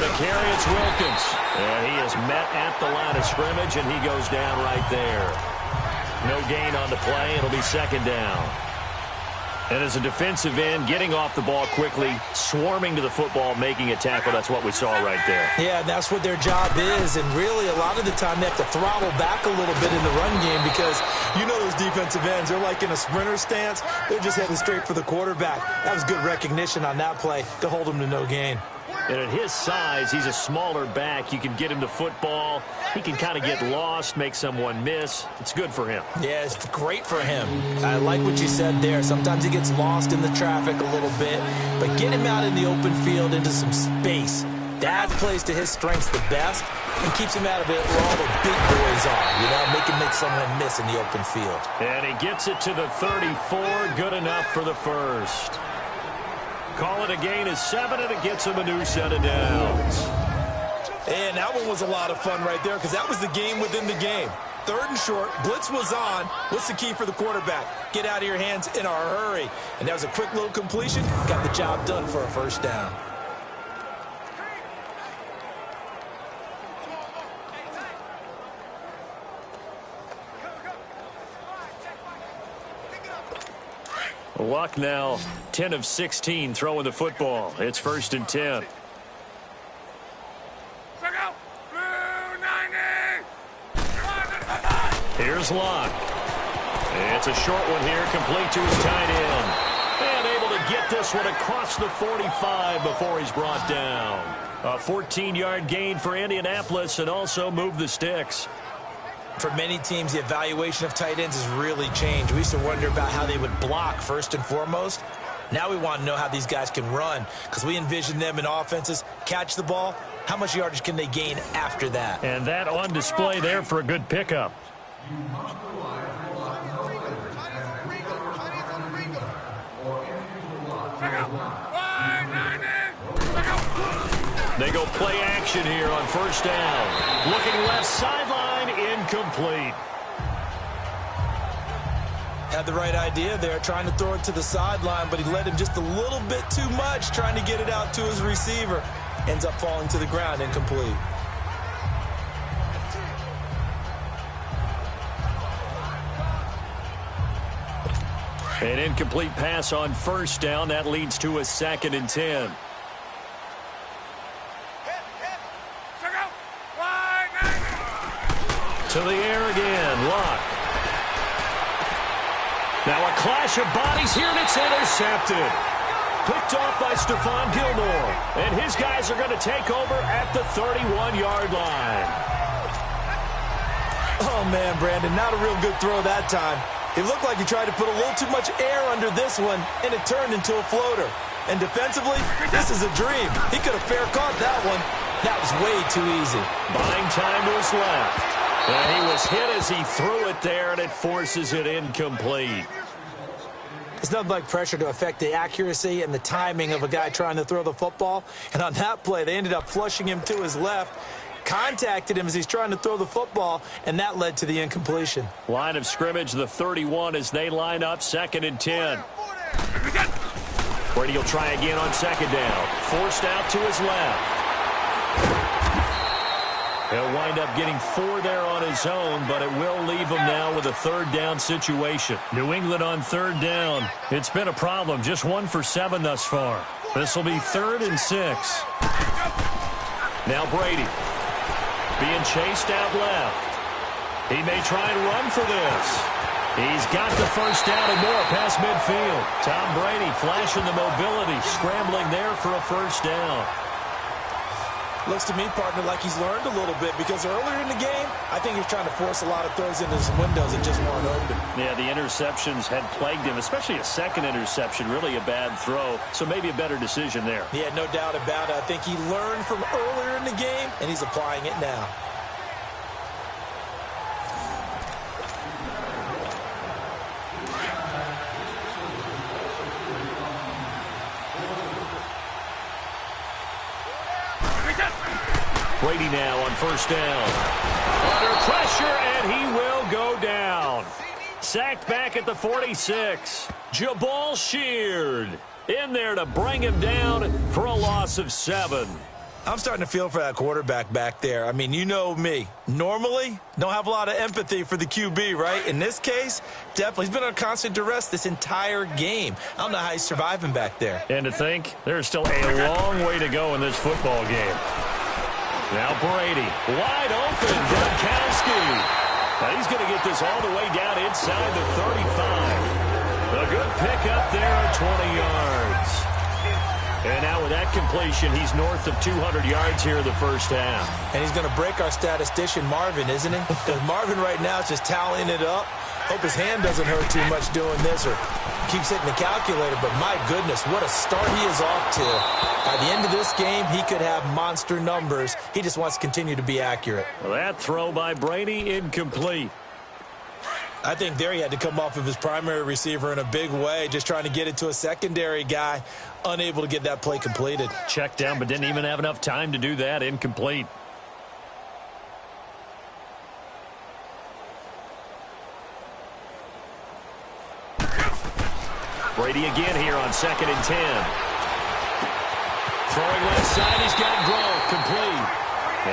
the carry, it's Wilkins. And he is met at the line of scrimmage, and he goes down right there. No gain on the play. It'll be 2nd down. And as a defensive end, getting off the ball quickly, swarming to the football, making a tackle, that's what we saw right there. Yeah, that's what their job is. And really, a lot of the time, they have to throttle back a little bit in the run game because you know those defensive ends, they're like in a sprinter stance. They're just heading straight for the quarterback. That was good recognition on that play to hold him to no gain. And at his size, he's a smaller back. You can get him the football. He can kind of get lost, make someone miss. It's good for him. Yeah, it's great for him. I like what you said there. Sometimes he gets lost in the traffic a little bit, but get him out in the open field into some space. That plays to his strengths the best and keeps him out of it where all the big boys are, you know, make someone miss in the open field. And he gets it to the 34. Good enough for the first. Call it a gain of 7, and it gets him a new set of downs. And that one was a lot of fun right there because that was the game within the game. 3rd and short, blitz was on. What's the key for the quarterback? Get out of your hands in a hurry. And that was a quick little completion. Got the job done for a first down. Luck now 10 of 16 throwing the football. It's 1st and 10. Here's Luck. It's a short one here, complete to his tight end. And able to get this one across the 45 before he's brought down. A 14-yard gain for Indianapolis and also move the sticks. For many teams, the evaluation of tight ends has really changed. We used to wonder about how they would block first and foremost. Now we want to know how these guys can run because we envision them in offenses, catch the ball. How much yardage can they gain after that? And that on display there for a good pickup. They go play action here on 1st down. Looking left sideline, incomplete. Had the right idea there, trying to throw it to the sideline, but he led him just a little bit too much, trying to get it out to his receiver. Ends up falling to the ground, incomplete. An incomplete pass on 1st down. That leads to a 2nd and 10. To the air again, Luck. Now a clash of bodies here, and it's intercepted. Picked off by Stephon Gilmore. And his guys are going to take over at the 31-yard line. Oh, man, Brandon, not a real good throw that time. It looked like he tried to put a little too much air under this one, and it turned into a floater. And defensively, this is a dream. He could have fair caught that one. That was way too easy. Buying time to his left. And he was hit as he threw it there, and it forces it incomplete. It's nothing like pressure to affect the accuracy and the timing of a guy trying to throw the football. And on that play, they ended up flushing him to his left, contacted him as he's trying to throw the football, and that led to the incompletion. Line of scrimmage, the 31 as they line up, 2nd and 10. Brady will try again on 2nd down. Forced out to his left. He'll wind up getting 4 there on his own, but it will leave him now with a 3rd down situation. New England on 3rd down. It's been a problem. Just 1 for 7 thus far. This will be 3rd and 6. Now Brady being chased out left. He may try and run for this. He's got the 1st down and more past midfield. Tom Brady flashing the mobility, scrambling there for a 1st down. Looks to me, partner, like he's learned a little bit because earlier in the game, I think he's trying to force a lot of throws into some windows that just weren't open. Yeah, the interceptions had plagued him, especially a 2nd interception, really a bad throw. So maybe a better decision there. Yeah, no doubt about it. I think he learned from earlier in the game, and he's applying it now. Brady now on 1st down. Under pressure, and he will go down. Sacked back at the 46. Jabal Sheard in there to bring him down for a loss of 7. I'm starting to feel for that quarterback back there. I mean, you know me. Normally, don't have a lot of empathy for the QB, right? In this case, definitely. He's been on constant duress this entire game. I don't know how he's surviving back there. And to think, there's still a long way to go in this football game. Now Brady, wide open, Gronkowski. Now he's going to get this all the way down inside the 35. A good pickup there at 20 yards. And now with that completion, he's north of 200 yards here in the first half. And he's going to break our statistician, Marvin, isn't he? Because Marvin right now is just tallying it up. Hope his hand doesn't hurt too much doing this or keeps hitting the calculator. But my goodness, what a start he is off to. By the end of this game, he could have monster numbers. He just wants to continue to be accurate. Well, that throw by Brady, incomplete. I think there he had to come off of his primary receiver in a big way, just trying to get it to a secondary guy, unable to get that play completed. Checked down, but didn't even have enough time to do that. Incomplete. Brady again here on 2nd and 10. Throwing left side, he's got Gronk, complete.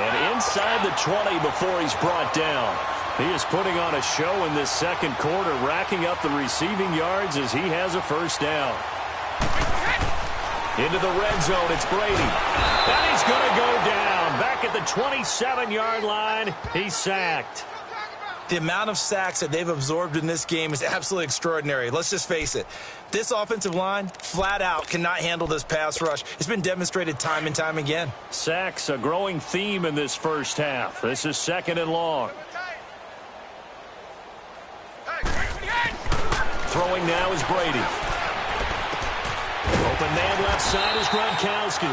And inside the 20 before he's brought down. He is putting on a show in this second quarter, racking up the receiving yards as he has a first down. Into the red zone, it's Brady. And he's going to go down. Back at the 27-yard line, he's sacked. The amount of sacks that they've absorbed in this game is absolutely extraordinary. Let's just face it. This offensive line, flat out, cannot handle this pass rush. It's been demonstrated time and time again. Sacks, a growing theme in this first half. This is 2nd and long. Throwing now is Brady. Open man left side is Gronkowski.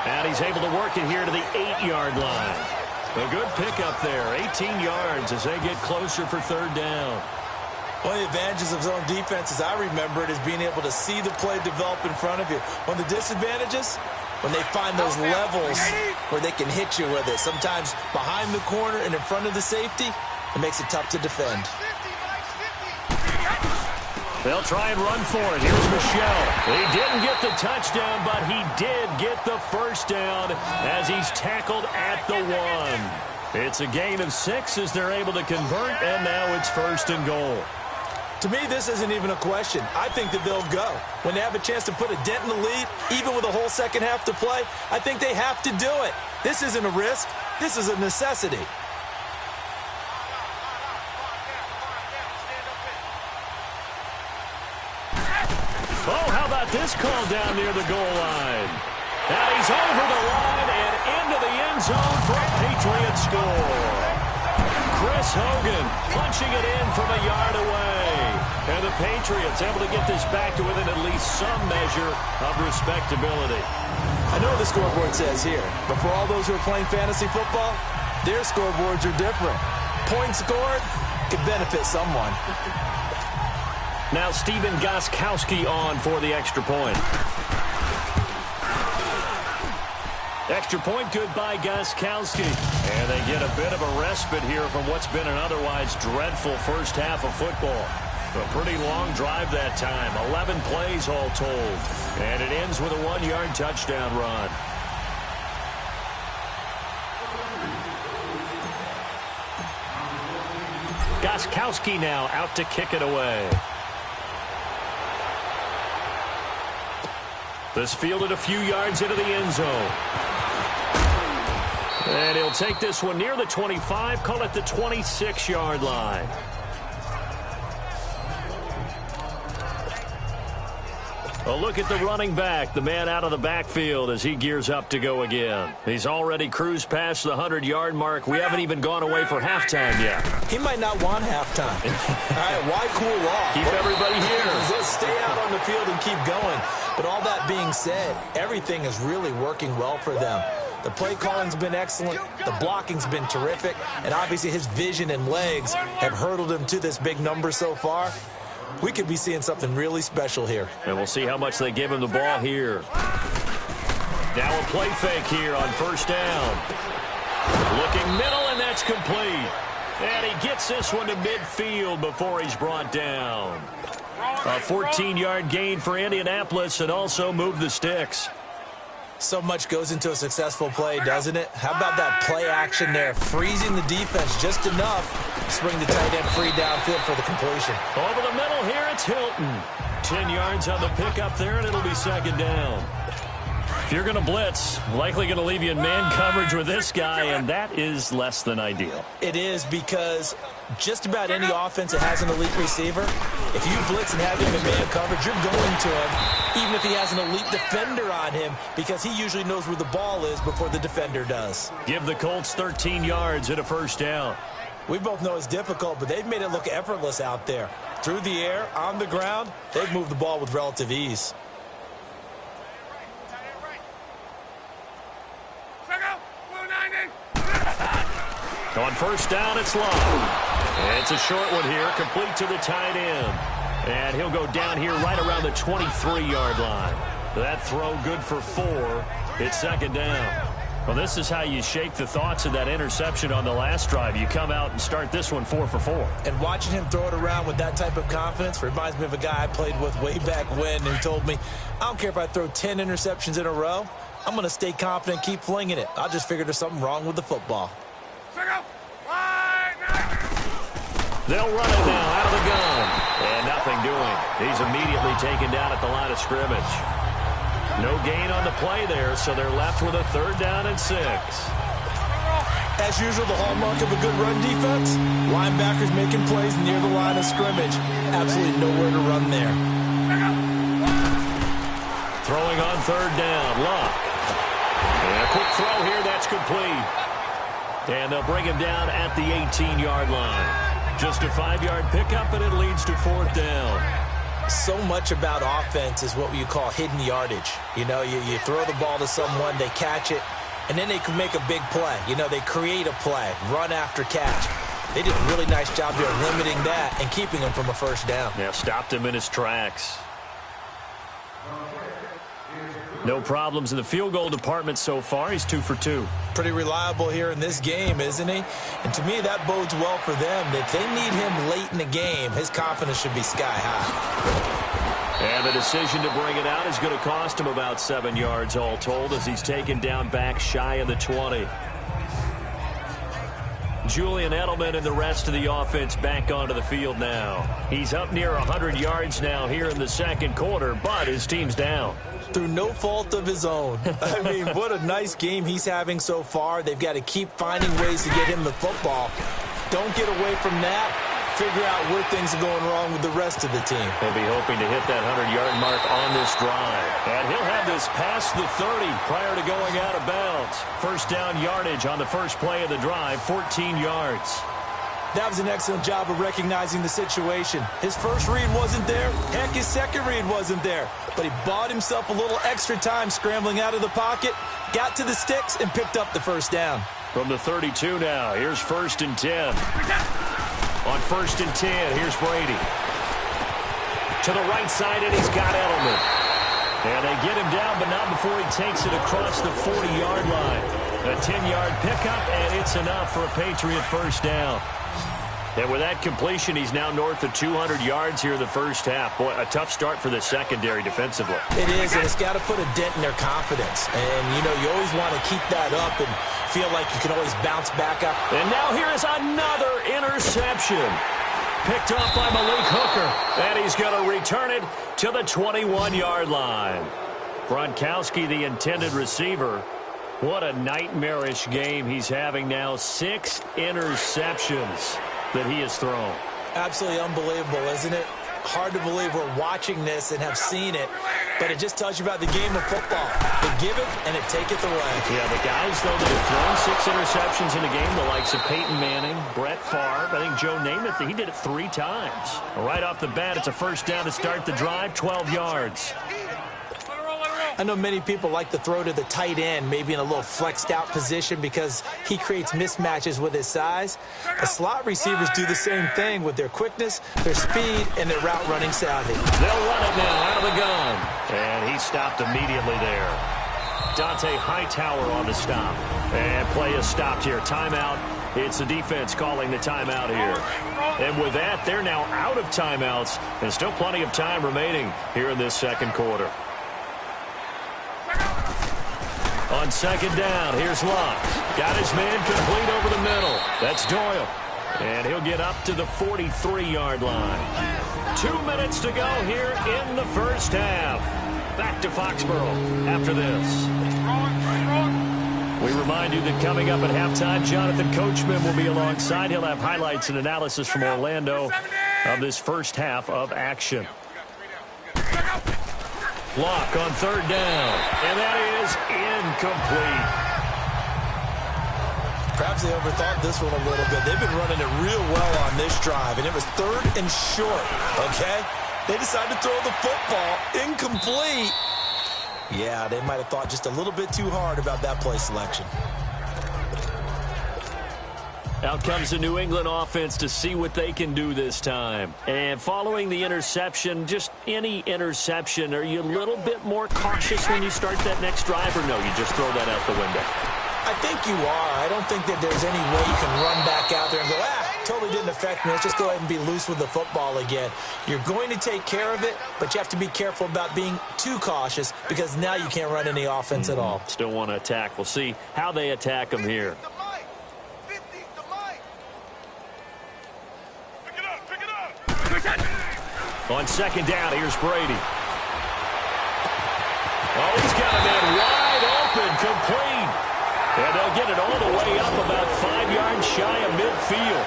And he's able to work it here to the 8-yard line. A good pickup there, 18 yards as they get closer for 3rd down. One of the advantages of zone defense, as I remember it, is being able to see the play develop in front of you. One of the disadvantages, when they find those levels where they can hit you with it. Sometimes behind the corner and in front of the safety, it makes it tough to defend. They'll try and run for it. Here's Michelle. He didn't get the touchdown, but he did get the first down as he's tackled at the 1. It's a gain of 6 as they're able to convert, and now it's 1st and goal. To me, this isn't even a question. I think that they'll go. When they have a chance to put a dent in the lead, even with a whole second half to play, I think they have to do it. This isn't a risk. This is a necessity. Oh, how about this call down near the goal line? Now he's over the line and into the end zone for a Patriots score. Chris Hogan punching it in from a yard away. And the Patriots able to get this back to within at least some measure of respectability. I know what the scoreboard says here, but for all those who are playing fantasy football, their scoreboards are different. Points scored could benefit someone. Now Steven Gostkowski on for the extra point. Extra point good by Gostkowski. And they get a bit of a respite here from what's been an otherwise dreadful first half of football. A pretty long drive that time. 11 plays all told. And it ends with a 1-yard touchdown run. Gostkowski now out to kick it away. This fielded a few yards into the end zone. And he'll take this one near the 25, call it the 26-yard line. A look at the running back, the man out of the backfield as he gears up to go again. He's already cruised past the 100-yard mark. We haven't even gone away for halftime yet. He might not want halftime. All right, why cool off? Keep everybody here. Just stay out on the field and keep going. But all that being said, everything is really working well for them. The play calling's been excellent. The blocking's been terrific. And obviously his vision and legs have hurdled him to this big number so far. We could be seeing something really special here. And we'll see how much they give him the ball here. Now a play fake here on first down. Looking middle, and that's complete. And he gets this one to midfield before he's brought down. A 14-yard gain for Indianapolis and also moved the sticks. So much goes into a successful play, doesn't it? How about that play action there, freezing the defense just enough to spring the tight end free downfield for the completion. Over the middle here, it's Hilton. 10 yards on the pickup there, and it'll be second down. If you're going to blitz, likely going to leave you in man coverage with this guy, and that is less than ideal. It is, because just about any offense that has an elite receiver, if you blitz and have him in man coverage, you're going to him, even if he has an elite defender on him, because he usually knows where the ball is before the defender does. Give the Colts 13 yards and a first down. We both know it's difficult, but they've made it look effortless out there. Through the air, on the ground, they've moved the ball with relative ease. On first down, it's long. It's a short one here, complete to the tight end. And he'll go down here right around the 23-yard line. That throw good for 4. It's second down. Well, this is how you shape the thoughts of that interception on the last drive. You come out and start this one 4 for 4. And watching him throw it around with that type of confidence reminds me of a guy I played with way back when who told me, I don't care if I throw 10 interceptions in a row. I'm going to stay confident, keep flinging it. I just figured there's something wrong with the football. They'll run it now out of the gun. And nothing doing. He's immediately taken down at the line of scrimmage. No gain on the play there, so they're left with a 3rd down and 6. As usual, the hallmark of a good run defense, linebackers making plays near the line of scrimmage. Absolutely nowhere to run there. Throwing on 3rd down, Luck. And a quick throw here, that's complete. And they'll bring him down at the 18-yard line. Just a 5-yard pickup, and it leads to 4th down. So much about offense is what you call hidden yardage. You know, you throw the ball to someone, they catch it, and then they can make a big play. You know, they create a play, run after catch. They did a really nice job there limiting that and keeping him from a first down. Yeah, stopped him in his tracks. No problems in the field goal department so far. He's 2 for 2. Pretty reliable here in this game, isn't he? And to me, that bodes well for them. If they need him late in the game, his confidence should be sky high. And the decision to bring it out is going to cost him about 7 yards all told as he's taken down back shy of the 20. Julian Edelman and the rest of the offense back onto the field now. He's up near 100 yards now here in the second quarter, but his team's down. Through no fault of his own. I mean, what a nice game he's having so far. They've got to keep finding ways to get him the football. Don't get away from that. Figure out where things are going wrong with the rest of the team. They'll be hoping to hit that 100-yard mark on this drive. And he'll have this past the 30 prior to going out of bounds. First down yardage on the first play of the drive, 14 yards. That was an excellent job of recognizing the situation. His first read wasn't there. Heck, his second read wasn't there. But he bought himself a little extra time scrambling out of the pocket, got to the sticks, and picked up the first down. From the 32 now, here's 1st and 10. On 1st and 10, here's Brady. To the right side, and he's got Edelman. And they get him down, but not before he takes it across the 40-yard line. A 10-yard pickup, and it's enough for a Patriot first down. And with that completion, he's now north of 200 yards here in the first half. Boy, a tough start for the secondary defensively. It is, and it's got to put a dent in their confidence. And, you know, you always want to keep that up and feel like you can always bounce back up. And now here is another interception. Picked off by Malik Hooker. And he's going to return it to the 21-yard line. Gronkowski, the intended receiver. What a nightmarish game he's having now. 6 interceptions that he has thrown. Absolutely unbelievable, isn't it? Hard to believe we're watching this and have seen it, but it just tells you about the game of football. They give it and it taketh away. Yeah, the guys, though, that have thrown 6 interceptions in a game, the likes of Peyton Manning, Brett Favre, I think Joe Namath, he did it 3 times. Right off the bat, it's a first down to start the drive, 12 yards. I know many people like to throw to the tight end, maybe in a little flexed out position because he creates mismatches with his size. The slot receivers do the same thing with their quickness, their speed, and their route running savvy. They'll run it now out of the gun. And he stopped immediately there. Dante Hightower on the stop. And play is stopped here. Timeout. It's the defense calling the timeout here. And with that, they're now out of timeouts. And still plenty of time remaining here in this second quarter. On second down, here's Locke. Got his man complete over the middle. That's Doyle. And he'll get up to the 43-yard line. 2 minutes to go here in the first half. Back to Foxborough after this. We remind you that coming up at halftime, Jonathan Coachman will be alongside. He'll have highlights and analysis from Orlando of this first half of action. Locke on third down, and that is incomplete. Perhaps they overthought this one a little bit. They've been running it real well on this drive, and it was third and short, okay? They decided to throw the football incomplete. Yeah, they might have thought just a little bit too hard about that play selection. Out comes the New England offense to see what they can do this time. And following the interception, just any interception, are you a little bit more cautious when you start that next drive, or no, you just throw that out the window? I think you are. I don't think that there's any way you can run back out there and go, totally didn't affect me. Let's just go ahead and be loose with the football again. You're going to take care of it, but you have to be careful about being too cautious because now you can't run any offense at all. Still want to attack. We'll see how they attack them here. On second down, here's Brady. Oh, he's got a man wide open, complete. And they'll get it all the way up about 5 yards shy of midfield.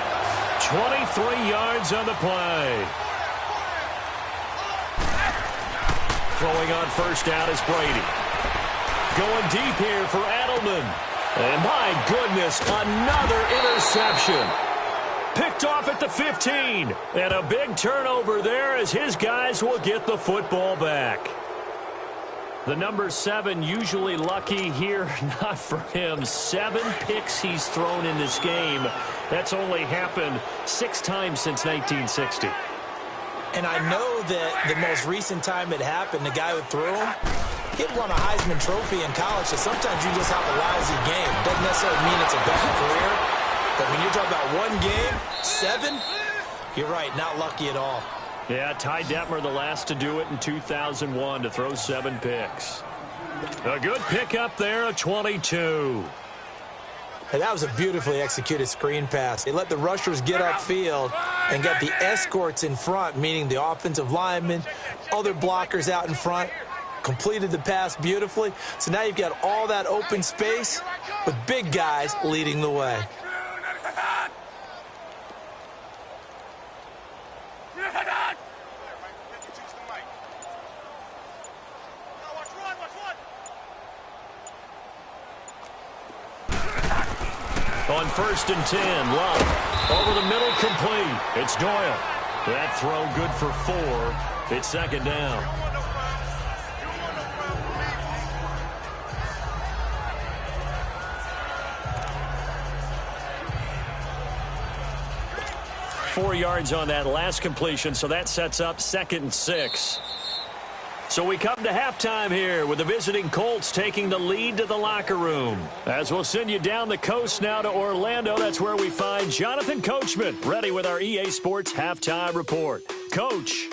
23 yards on the play. Throwing on first down is Brady. Going deep here for Edelman. And my goodness, another interception. Picked off at the 15. And a big turnover there as his guys will get the football back. The number 7 usually lucky here. Not for him. 7 picks he's thrown in this game. That's only happened 6 times since 1960. And I know that the most recent time it happened, the guy who threw him, he won a Heisman Trophy in college. So sometimes you just have a lousy game. Doesn't necessarily mean it's a bad career. But when you're talking about one game, 7, you're right, not lucky at all. Yeah, Ty Detmer, the last to do it in 2001, to throw 7 picks. A good pickup there, a 22. And that was a beautifully executed screen pass. They let the rushers get upfield and get the escorts in front, meaning the offensive linemen, other blockers out in front, completed the pass beautifully. So now you've got all that open space with big guys leading the way. On first and 10, Love. Over the middle, complete. It's Doyle. That throw good for 4. It's second down. Four yards on that last completion, so that sets up 2nd and 6. So we come to halftime here with the visiting Colts taking the lead to the locker room. As we'll send you down the coast now to Orlando, that's where we find Jonathan Coachman, ready with our EA Sports halftime report. Coach.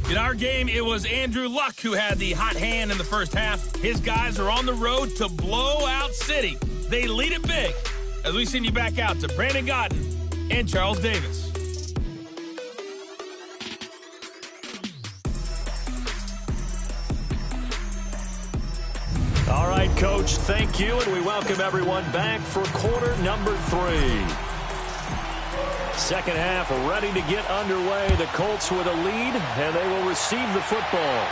In our game, it was Andrew Luck who had the hot hand in the first half. His guys are on the road to Blowout City. They lead it big. As we send you back out to Brandon Godden and Charles Davis. All right, Coach, thank you, and we welcome everyone back for quarter number 3. Second half ready to get underway. The Colts with a lead, and they will receive the football.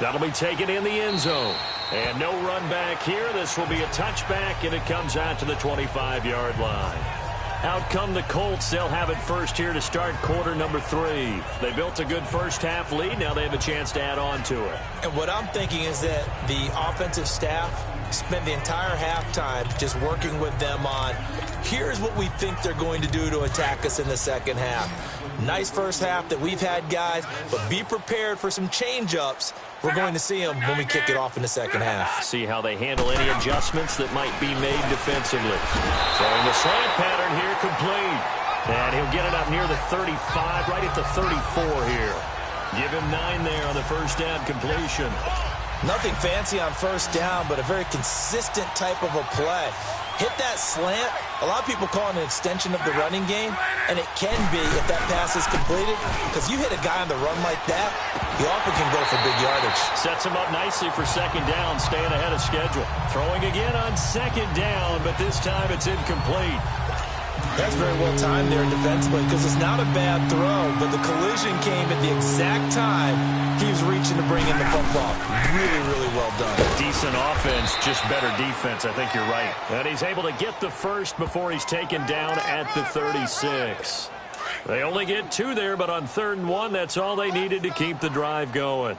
That'll be taken in the end zone. And no run back here. This will be a touchback, and it comes out to the 25-yard line. Out come the Colts. They'll have it first here to start quarter number 3. They built a good first half lead. Now they have a chance to add on to it. And what I'm thinking is that the offensive staff spent the entire halftime just working with them on, here's what we think they're going to do to attack us in the second half. Nice first half that we've had, guys, but be prepared for some change-ups. We're going to see them when we kick it off in the second half. See how they handle any adjustments that might be made defensively. Throwing the slant pattern here complete. And he'll get it up near the 35, right at the 34 here. Give him 9 there on the first down completion. Nothing fancy on first down, but a very consistent type of a play. Hit that slant. A lot of people call it an extension of the running game, and it can be if that pass is completed, because you hit a guy on the run like that, he often can go for big yardage. Sets him up nicely for second down, staying ahead of schedule. Throwing again on second down, but this time it's incomplete. That's very well timed there defensively, because it's not a bad throw, but the collision came at the exact time he was reaching to bring in the football. Really, really well done. Decent offense, just better defense. I think you're right. And he's able to get the first before he's taken down at the 36. They only get 2 there, but on 3rd and 1, that's all they needed to keep the drive going.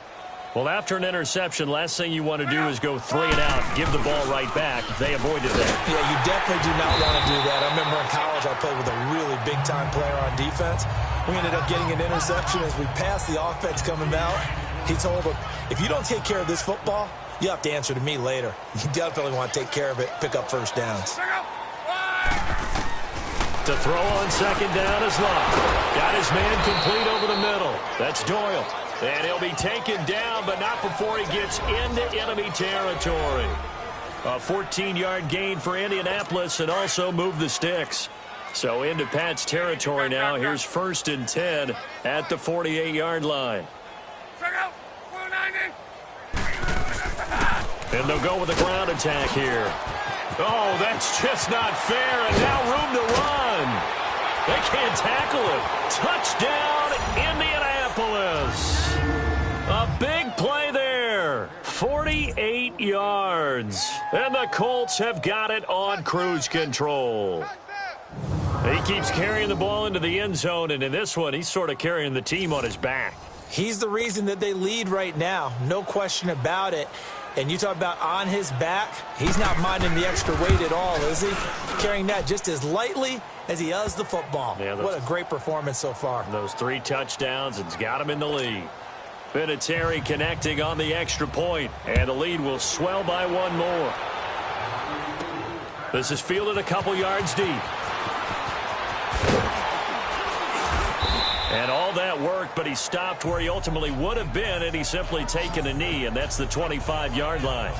Well, after an interception, last thing you want to do is go 3 and out, give the ball right back. They avoided that. Yeah, you definitely do not want to do that. I remember in college I played with a really big-time player on defense. We ended up getting an interception as we passed the offense coming out. He told him, if you don't take care of this football, you have to answer to me later. You definitely want to take care of it, pick up first downs. To throw on second down is Luck. Got his man complete over the middle. That's Doyle. And he'll be taken down, but not before he gets into enemy territory. A 14-yard gain for Indianapolis and also move the sticks. So into Pat's territory now. Here's 1st and 10 at the 48-yard line. And they'll go with a ground attack here. Oh, that's just not fair. And now room to run. They can't tackle him. Touchdown, Indianapolis. A big play there. 48 yards. And the Colts have got it on cruise control. He keeps carrying the ball into the end zone, and in this one, he's sort of carrying the team on his back. He's the reason that they lead right now. No question about it. And you talk about on his back, he's not minding the extra weight at all, is he? Carrying that just as lightly as he does the football. Yeah, what a great performance so far. Those 3 touchdowns, it's got him in the lead. Vinatieri connecting on the extra point, and the lead will swell by 1 more. This is fielded a couple yards deep. And all that work, but he stopped where he ultimately would have been, and he's simply taken a knee, and that's the 25-yard line.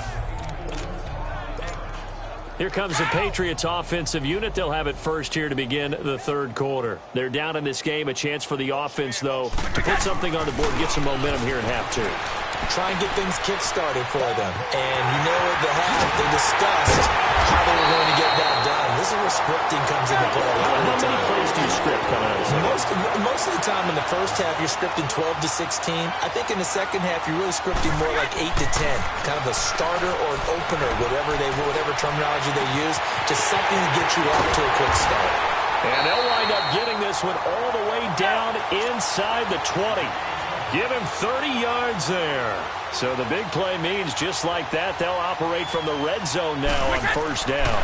Here comes the Patriots offensive unit. They'll have it first here to begin the 3rd quarter. They're down in this game. A chance for the offense, though, to put something on the board, get some momentum here in half 2. Try and get things kick-started for them. And you know at the half, they discussed how they were going to get that done. This is where scripting comes into play a lot of the time. How many plays do you script coming out of this? Most of the time in the first half, you're scripting 12 to 16. I think in the second half, you're really scripting more like 8 to 10. Kind of a starter or an opener, whatever terminology they use. Just something to get you off to a quick start. And they'll wind up getting this one all the way down inside the 20. Give him 30 yards there. So the big play means just like that, they'll operate from the red zone now on first down.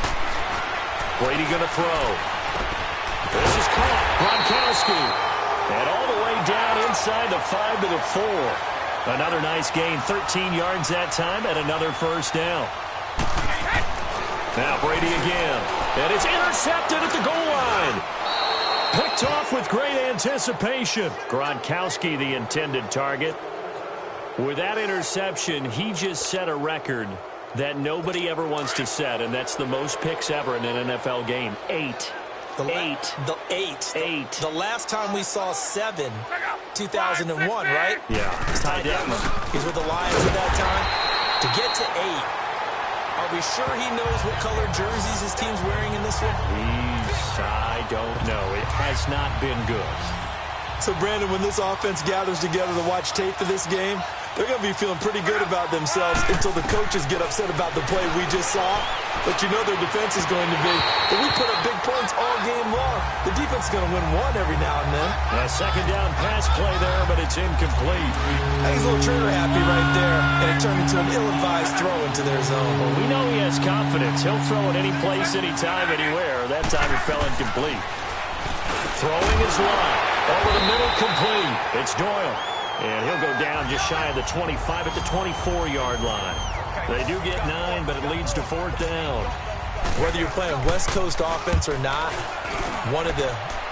Brady going to throw. This is caught. Gronkowski. And all the way down inside the 5 to the 4. Another nice gain. 13 yards that time and another first down. Now Brady again. And it's intercepted at the goal line. Picked off with great anticipation. Gronkowski, the intended target. With that interception, he just set a record that nobody ever wants to set, and that's the most picks ever in an NFL game. 8. The last time we saw 7, 2001, right? Yeah. Ty Detmer. He's with the Lions at that time. To get to 8, are we sure he knows what color jerseys his team's wearing in this one? I don't know. It has not been good. So, Brandon, when this offense gathers together to watch tape for this game, they're going to be feeling pretty good about themselves until the coaches get upset about the play we just saw. But you know their defense is going to be. But we put up big points all game long. The defense is going to win one every now and then. A second down pass play there, but it's incomplete. I think he's a little trigger happy right there, and it turned into an ill-advised throw into their zone. Well, we know he has confidence. He'll throw it any place, anytime, anywhere. That time it fell incomplete. Throwing his line. Over the middle, complete. It's Doyle. And he'll go down just shy of the 25 at the 24-yard line. They do get 9, but it leads to 4th down. Whether you're playing West Coast offense or not, one of the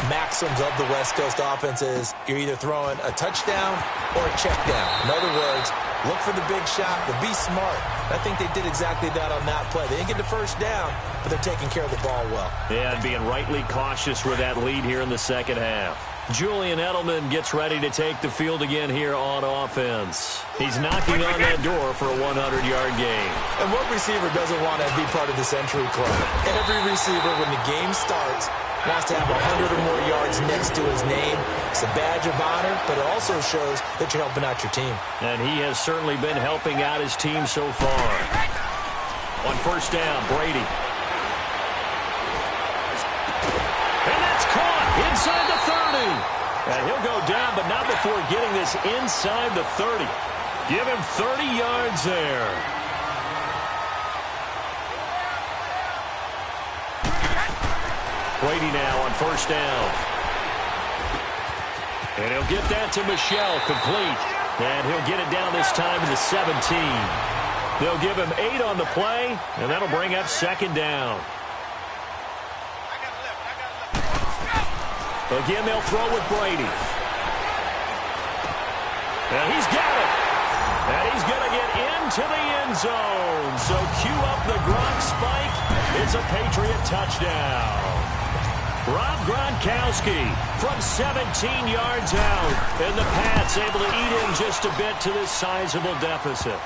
maxims of the West Coast offense is you're either throwing a touchdown or a check down. In other words, look for the big shot, but be smart. I think they did exactly that on that play. They didn't get the first down, but they're taking care of the ball well. Yeah, and being rightly cautious with that lead here in the second half. Julian Edelman gets ready to take the field again here on offense. He's knocking on that door for a 100-yard gain. And what receiver doesn't want to be part of this entry club? Every receiver, when the game starts, wants to have 100 or more yards next to his name. It's a badge of honor, but it also shows that you're helping out your team. And he has certainly been helping out his team so far. On first down, Brady. And that's caught inside the 30. And he'll go down, but not before getting this inside the 30. Give him 30 yards there. Brady now on first down. And he'll get that to Michel, complete. And he'll get it down this time to the 17. They'll give him 8 on the play, and that'll bring up second down. Again, they'll throw with Brady. And he's got it. And he's going to get into the end zone. So cue up the Gronk spike. It's a Patriot touchdown. Rob Gronkowski from 17 yards out. And the Pats able to eat in just a bit to this sizable deficit.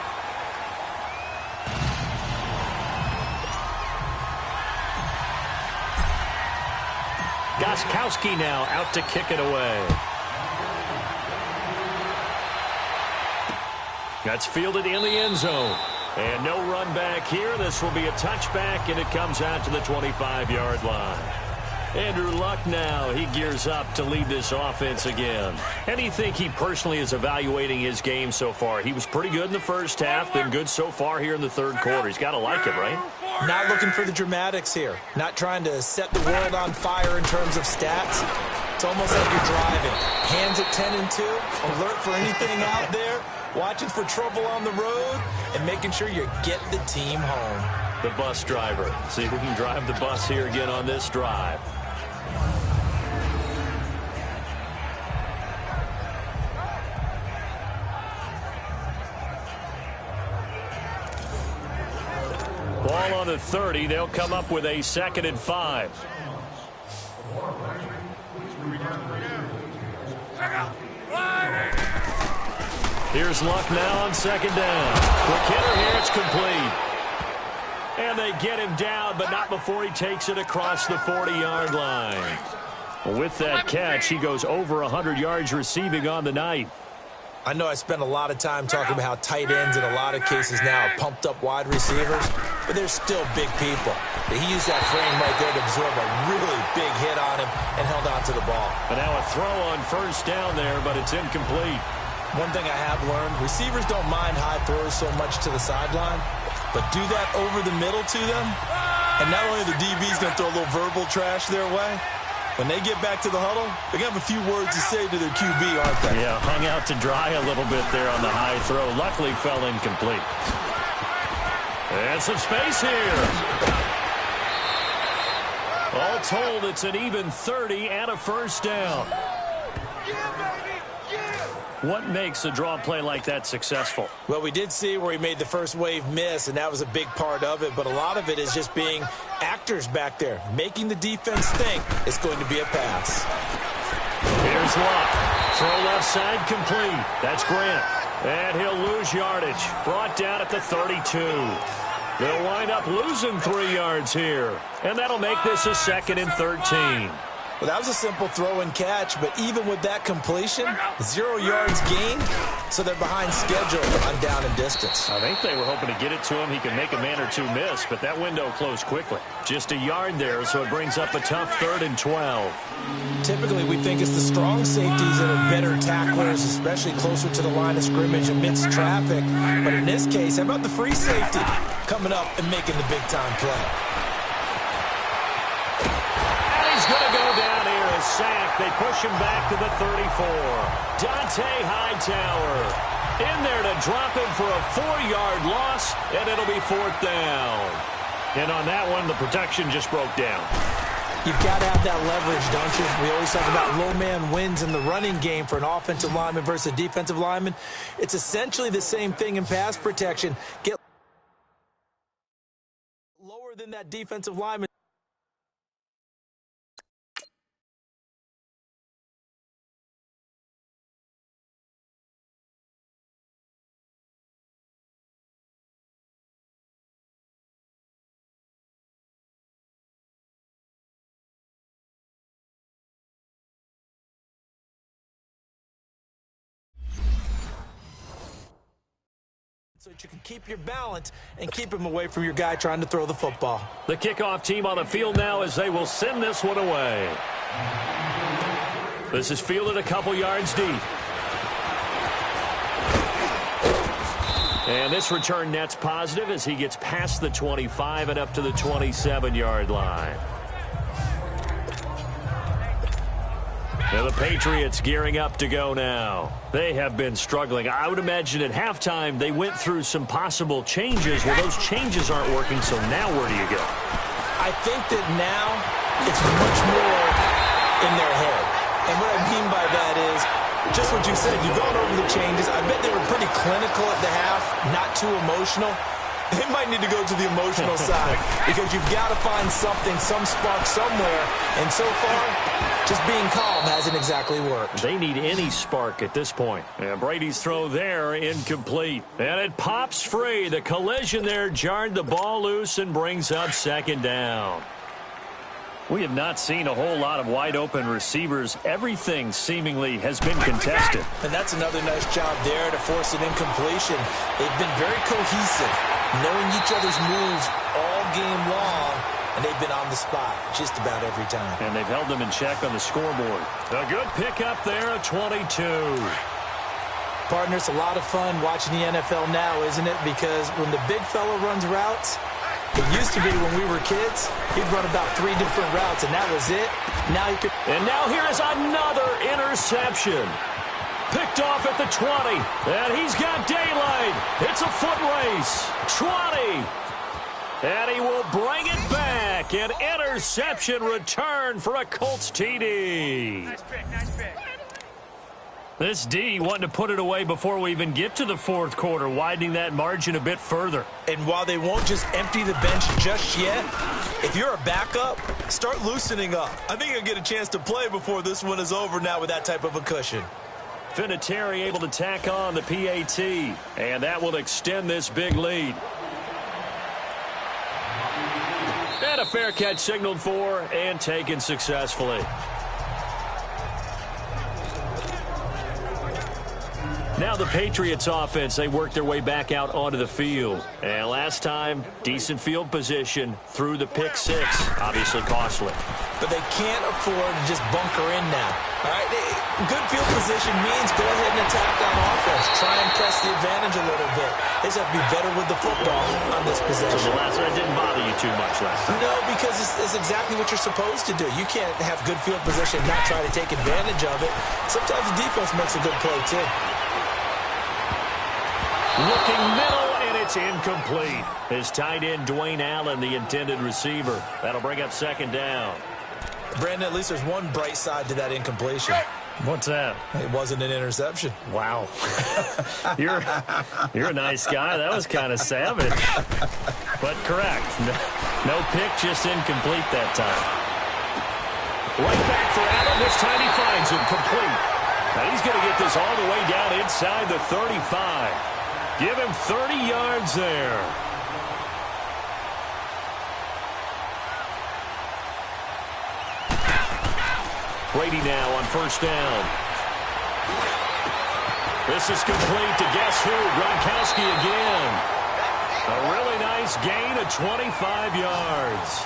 Gronkowski now out to kick it away. That's fielded in the end zone. And no run back here. This will be a touchback, and it comes out to the 25-yard line. Andrew Luck now, he gears up to lead this offense again. And you think he personally is evaluating his game so far? He was pretty good in the first half, been good so far here in the third quarter. He's got to like it, right? Not looking for the dramatics here. Not trying to set the world on fire in terms of stats. It's almost like you're driving. Hands at 10 and 2, alert for anything out there, watching for trouble on the road, and making sure you get the team home. The bus driver. See if we can drive the bus here again on this drive. Ball on the 30. They'll come up with a 2nd and 5. Here's Luck now on 2nd down. Quick hitter here. It's complete. And they get him down, but not before he takes it across the 40-yard line. With that catch, he goes over 100 yards receiving on the night. I know I spent a lot of time talking about how tight ends in a lot of cases now are pumped up wide receivers, but they're still big people. He used that frame right there to absorb a really big hit on him and held on to the ball. And now a throw on first down there, but it's incomplete. One thing I have learned, receivers don't mind high throws so much to the sideline, but do that over the middle to them, and not only the DB's going to throw a little verbal trash their way, when they get back to the huddle, they're going to have a few words to say to their QB, aren't they? Yeah, hung out to dry a little bit there on the high throw. Luckily fell incomplete. And some space here. All told, it's an even 30 and a first down. What makes a draw play like that successful? Well, we did see where he made the first wave miss, and that was a big part of it. But a lot of it is just being actors back there, making the defense think it's going to be a pass. Here's Luck. Throw left side complete. That's Grant. And he'll lose yardage. Brought down at the 32. They'll wind up losing 3 yards here. And that'll make this a 2nd and 13. Well, that was a simple throw and catch, but even with that completion, 0 yards gained, so they're behind schedule on down and distance. I think they were hoping to get it to him. He could make a man or two miss, but that window closed quickly. Just a yard there, so it brings up a tough 3rd and 12. Typically, we think it's the strong safeties that are better tacklers, especially closer to the line of scrimmage amidst traffic. But in this case, how about the free safety coming up and making the big-time play? Sack. They push him back to the 34. Dante Hightower in there to drop him for a 4-yard loss, and it'll be 4th down. And on that one, the protection just broke down. You've got to have that leverage, don't you? We always talk about low man wins in the running game for an offensive lineman versus a defensive lineman. It's essentially the same thing in pass protection. Get lower than that defensive lineman. So that you can keep your balance and keep him away from your guy trying to throw the football. The kickoff team on the field now as they will send this one away. This is fielded a couple yards deep. And this return net's positive as he gets past the 25 and up to the 27-yard line. Now the Patriots gearing up to go now. They have been struggling. I would imagine at halftime they went through some possible changes. Well, those changes aren't working, so now where do you go? I think that now it's much more in their head. And what I mean by that is just what you said. You've gone over the changes. I bet they were pretty clinical at the half, not too emotional. They might need to go to the emotional side because you've got to find something, some spark somewhere. And so far, just being calm hasn't exactly worked. They need any spark at this point. And Brady's throw there, incomplete. And it pops free. The collision there jarred the ball loose and brings up second down. We have not seen a whole lot of wide-open receivers. Everything seemingly has been contested. And that's another nice job there to force an incompletion. They've been very cohesive, knowing each other's moves all game long, and they've been on the spot just about every time. And they've held them in check on the scoreboard. A good pickup there at 22. Partner, it's a lot of fun watching the NFL now, isn't it? Because when the big fella runs routes, it used to be when we were kids, he'd run about 3 different routes, and that was it. Now you could. And now here is another interception. Picked off at the 20. And he's got daylight. It's a foot race. 20. And he will bring it back. An interception return for a Colts TD. Nice pick, nice pick. This D wanting to put it away before we even get to the fourth quarter, widening that margin a bit further. And while they won't just empty the bench just yet, if you're a backup, start loosening up. I think you'll get a chance to play before this one is over now with that type of a cushion. Vinatieri able to tack on the PAT, and that will extend this big lead. And a fair catch signaled for and taken successfully. Now the Patriots offense, they work their way back out onto the field. And last time, decent field position through the pick six. Obviously costly. But they can't afford to just bunker in now. All right, good field position means go ahead and attack on offense. Try and press the advantage a little bit. They just have to be better with the football on this possession. So the last one didn't bother you too much last time. No, because it's exactly what you're supposed to do. You can't have good field position and not try to take advantage of it. Sometimes the defense makes a good play, too. Looking middle, and it's incomplete. His tight end, Dwayne Allen, the intended receiver. That'll bring up second down. Brandon, at least there's one bright side to that incompletion. What's that? It wasn't an interception. Wow. You're a nice guy. That was kind of savage. But correct. No pick, just incomplete that time. Right back for Allen. This time he finds him complete. Now he's going to get this all the way down inside the 35. Give him 30 yards there. Brady now on first down. This is complete to guess who? Gronkowski again. A really nice gain of 25 yards.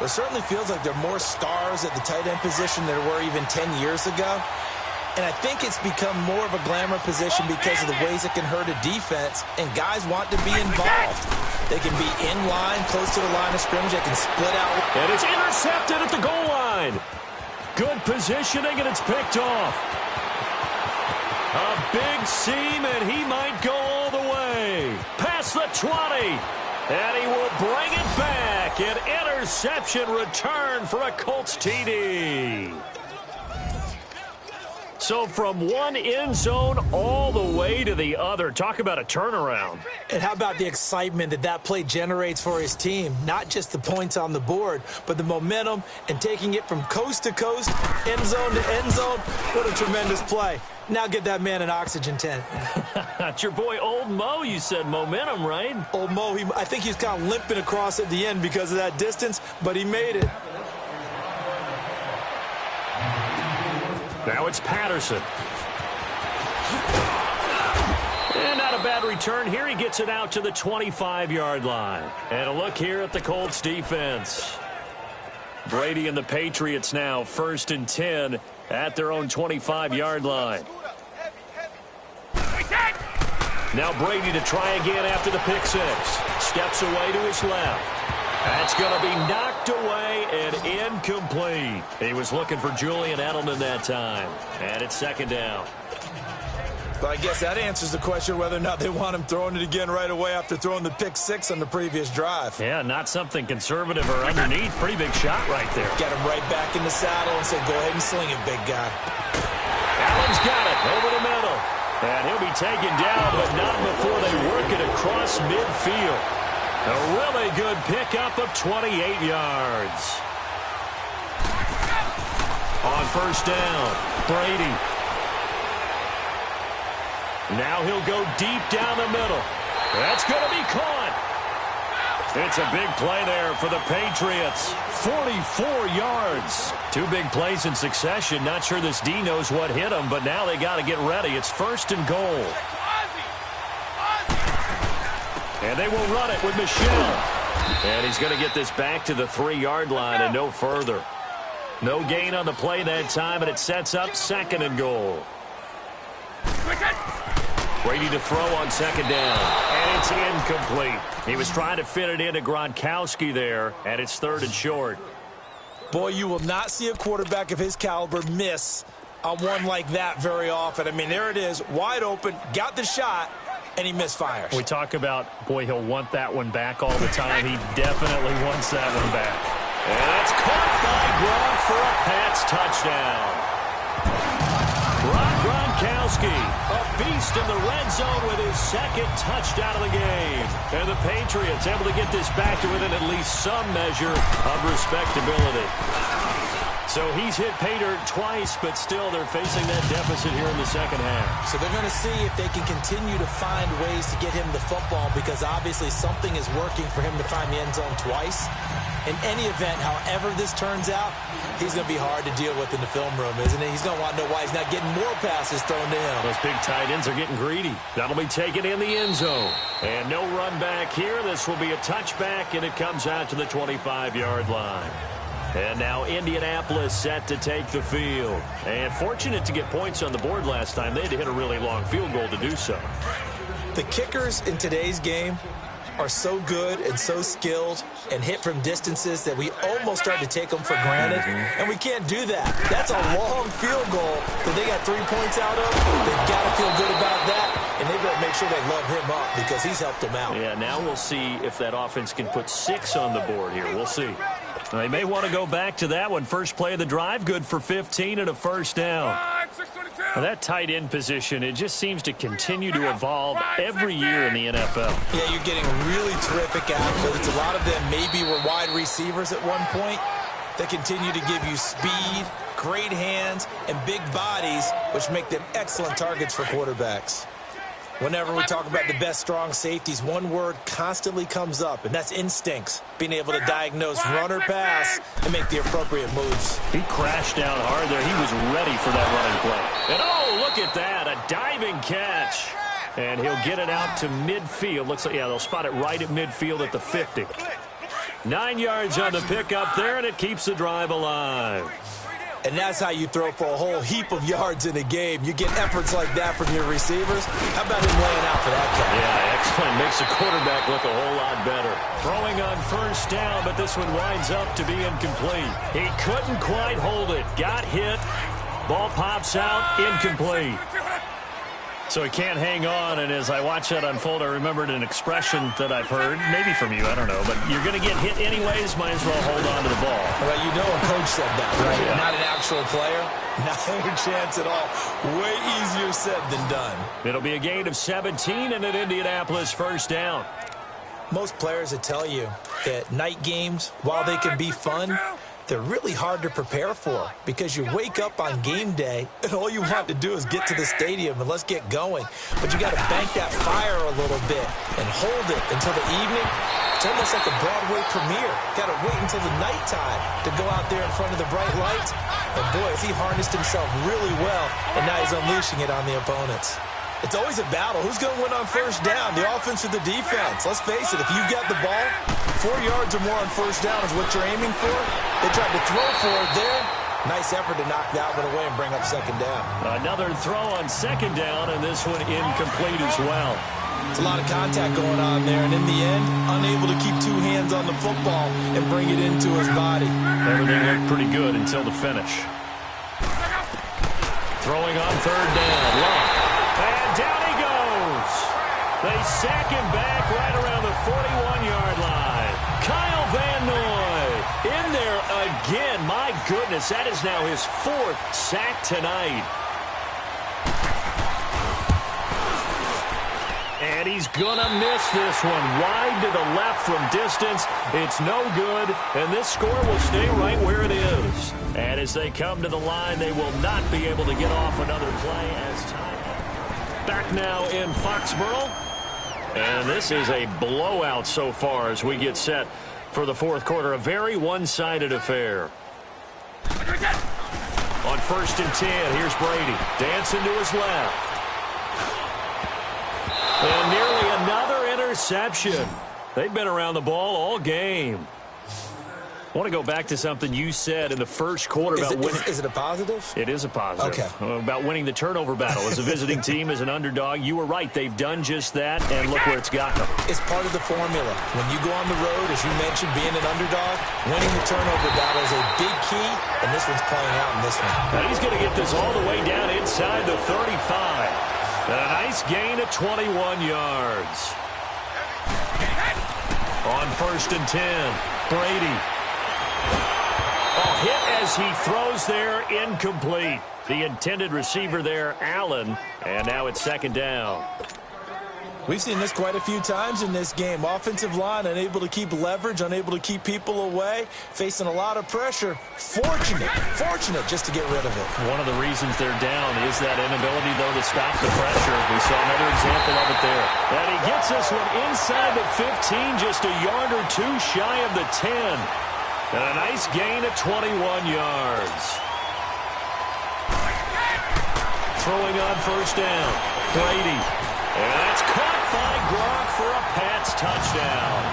It certainly feels like there are more stars at the tight end position than there were even 10 years ago. And I think it's become more of a glamour position because of the ways it can hurt a defense, and guys want to be involved. They can be in line, close to the line of scrimmage. They can split out. And it's intercepted at the goal line. Good positioning, and it's picked off. A big seam, and he might go all the way. Past the 20. And he will bring it back. An interception return for a Colts TD. So from one end zone all the way to the other. Talk about a turnaround. And how about the excitement that play generates for his team? Not just the points on the board, but the momentum and taking it from coast to coast, end zone to end zone. What a tremendous play. Now get that man an oxygen tent. That's your boy Old Mo. You said momentum, right? Old Mo, I think he's kind of limping across at the end because of that distance, but he made it. Now it's Patterson. And not a bad return here. He gets it out to the 25-yard line. And a look here at the Colts defense. Brady and the Patriots now 1st and 10 at their own 25-yard line. Now Brady to try again after the pick six. Steps away to his left. That's going to be knocked away and incomplete. He was looking for Julian Edelman that time. And it's 2nd down. But I guess that answers the question whether or not they want him throwing it again right away after throwing the pick six on the previous drive. Yeah, not something conservative or underneath. Pretty big shot right there. Get him right back in the saddle and say, go ahead and sling it, big guy. Allen's got it over the middle. And he'll be taken down, but not before they work it across midfield. A really good pickup of 28 yards. On 1st down, Brady. Now he'll go deep down the middle. That's going to be caught. It's a big play there for the Patriots. 44 yards. 2 big plays in succession. Not sure this D knows what hit him, but now they got to get ready. It's 1st and goal. And they will run it with Michel. And he's going to get this back to the 3-yard line and no further. No gain on the play that time, and it sets up 2nd and goal. Brady to throw on 2nd down. And it's incomplete. He was trying to fit it into Gronkowski there, and it's 3rd and short. Boy, you will not see a quarterback of his caliber miss on one like that very often. I mean, there it is, wide open, got the shot, and he misfires. We talk about, boy, he'll want that one back all the time. He definitely wants that one back. And that's caught by Gronk for a Pats touchdown. Gronkowski, a beast in the red zone with his 2nd touchdown of the game. And the Patriots able to get this back to within at least some measure of respectability. So he's hit pay dirt twice, but still they're facing that deficit here in the 2nd half. So they're going to see if they can continue to find ways to get him the football, because obviously something is working for him to find the end zone twice. In any event, however this turns out, he's going to be hard to deal with in the film room, isn't he? He's going to want to know why he's not getting more passes thrown to him. Those big tight ends are getting greedy. That'll be taken in the end zone. And no run back here. This will be a touchback, and it comes out to the 25-yard line. And now Indianapolis set to take the field. And fortunate to get points on the board last time. They had to hit a really long field goal to do so. The kickers in today's game are so good and so skilled and hit from distances that we almost start to take them for granted, and we can't do that. That's a long field goal that they got 3 points out of. They've got to feel good about that, and they've got to make sure they love him up because he's helped them out. Yeah, now we'll see if that offense can put 6 on the board here. We'll see. They may want to go back to that one. First play of the drive, good for 15 and a 1st down. Now that tight end position, it just seems to continue to evolve every year in the NFL. Yeah, you're getting really terrific athletes. A lot of them maybe were wide receivers at one point. They continue to give you speed, great hands, and big bodies, which make them excellent targets for quarterbacks. Whenever we talk about the best strong safeties, one word constantly comes up, and that's instincts. Being able to diagnose run or pass and make the appropriate moves. He crashed down hard there. He was ready for that running play. And oh, look at that, a diving catch. And he'll get it out to midfield. Looks like, yeah, they'll spot it right at midfield at the 50. 9 yards on the pickup there, and it keeps the drive alive. And that's how you throw for a whole heap of yards in a game. You get efforts like that from your receivers. How about him laying out for that catch? Yeah, excellent. Makes the quarterback look a whole lot better. Throwing on 1st down, but this one winds up to be incomplete. He couldn't quite hold it. Got hit. Ball pops out. Incomplete. So he can't hang on, and as I watch that unfold, I remembered an expression that I've heard, maybe from you, I don't know, but you're going to get hit anyways, might as well hold on to the ball. Well, you know a coach said that, right? Yeah. Not an actual player. Not a chance at all. Way easier said than done. It'll be a gain of 17 and an Indianapolis first down. Most players would tell you that night games, while they can be fun, they're really hard to prepare for because you wake up on game day and all you want to do is get to the stadium and let's get going. But you got to bank that fire a little bit and hold it until the evening. It's almost like a Broadway premiere. Got to wait until the nighttime to go out there in front of the bright lights. And boy, has he harnessed himself really well, and now he's unleashing it on the opponents. It's always a battle. Who's going to win on first down, the offense or the defense? Let's face it, if you've got the ball, 4 yards or more on first down is what you're aiming for. They tried to throw for it there. Nice effort to knock that one away and bring up second down. Another throw on second down, and this one incomplete as well. It's a lot of contact going on there, and in the end, unable to keep two hands on the football and bring it into his body. Everything looked pretty good until the finish. Throwing on third down. Long. And down he goes. They sack him back right around the 41-yard line. Kyle Van Noy in there again. My goodness, that is now his 4th sack tonight. And he's going to miss this one. Wide to the left from distance. It's no good, and this score will stay right where it is. And as they come to the line, they will not be able to get off another play as time. Back now in Foxborough. And this is a blowout so far as we get set for the fourth quarter. A very one-sided affair. On 1st and 10, here's Brady. Dancing to his left. And nearly another interception. They've been around the ball all game. I want to go back to something you said in the first quarter about winning. Is it a positive? It is a positive. Okay. About winning the turnover battle as a visiting team, as an underdog. You were right. They've done just that, and look where it's gotten them. It's part of the formula. When you go on the road, as you mentioned, being an underdog, winning the turnover battle is a big key, and this one's playing out in this one. Now he's going to get this all the way down inside the 35. And a nice gain of 21 yards. On 1st and 10, Brady. Oh, hit as he throws there, incomplete. The intended receiver there, Allen, and now it's second down. We've seen this quite a few times in this game. Offensive line unable to keep leverage, unable to keep people away, facing a lot of pressure. Fortunate just to get rid of it. One of the reasons they're down is that inability, though, to stop the pressure. We saw another example of it there. And he gets this one inside the 15, just a yard or two shy of the 10. And a nice gain of 21 yards. Throwing on first down, Brady. And that's caught by Gronk for a Pats touchdown.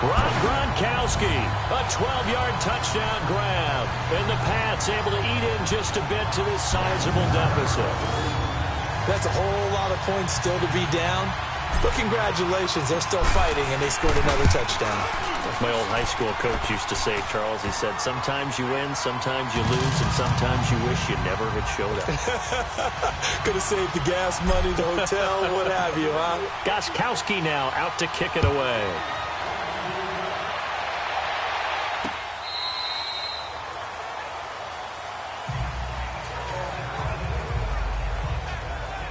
Rob Gronkowski, a 12-yard touchdown grab. And the Pats able to eat in just a bit to this sizable deficit. That's a whole lot of points still to be down. But congratulations, they're still fighting, and they scored another touchdown. As my old high school coach used to say, Charles, he said, sometimes you win, sometimes you lose, and sometimes you wish you never had showed up. Could have saved the gas money, the hotel, what have you, huh? Gronkowski now out to kick it away.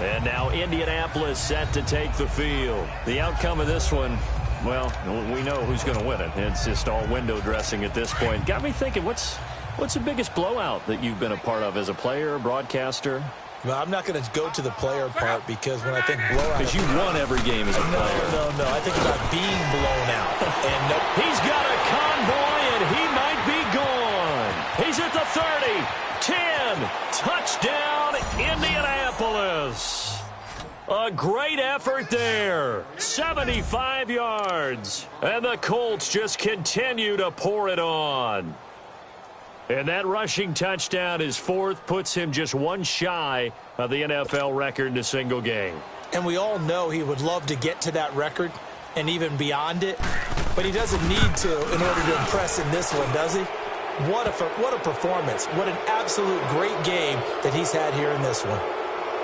And now Indianapolis set to take the field. The outcome of this one, well, we know who's going to win it. It's just all window dressing at this point. Got me thinking, what's the biggest blowout that you've been a part of as a player, broadcaster? Well, I'm not going to go to the player part because when I think blowout... Because you won every game as a player. No. I think about being blown out. And no, he's got a convoy, and he might be gone. He's at the 30, 10, touchdown, Indianapolis. A great effort there. 75 yards. And the Colts just continue to pour it on. And that rushing touchdown, his 4th, puts him just one shy of the NFL record in a single game. And we all know he would love to get to that record and even beyond it. But he doesn't need to in order to impress in this one, does he? What a performance. What an absolute great game that he's had here in this one.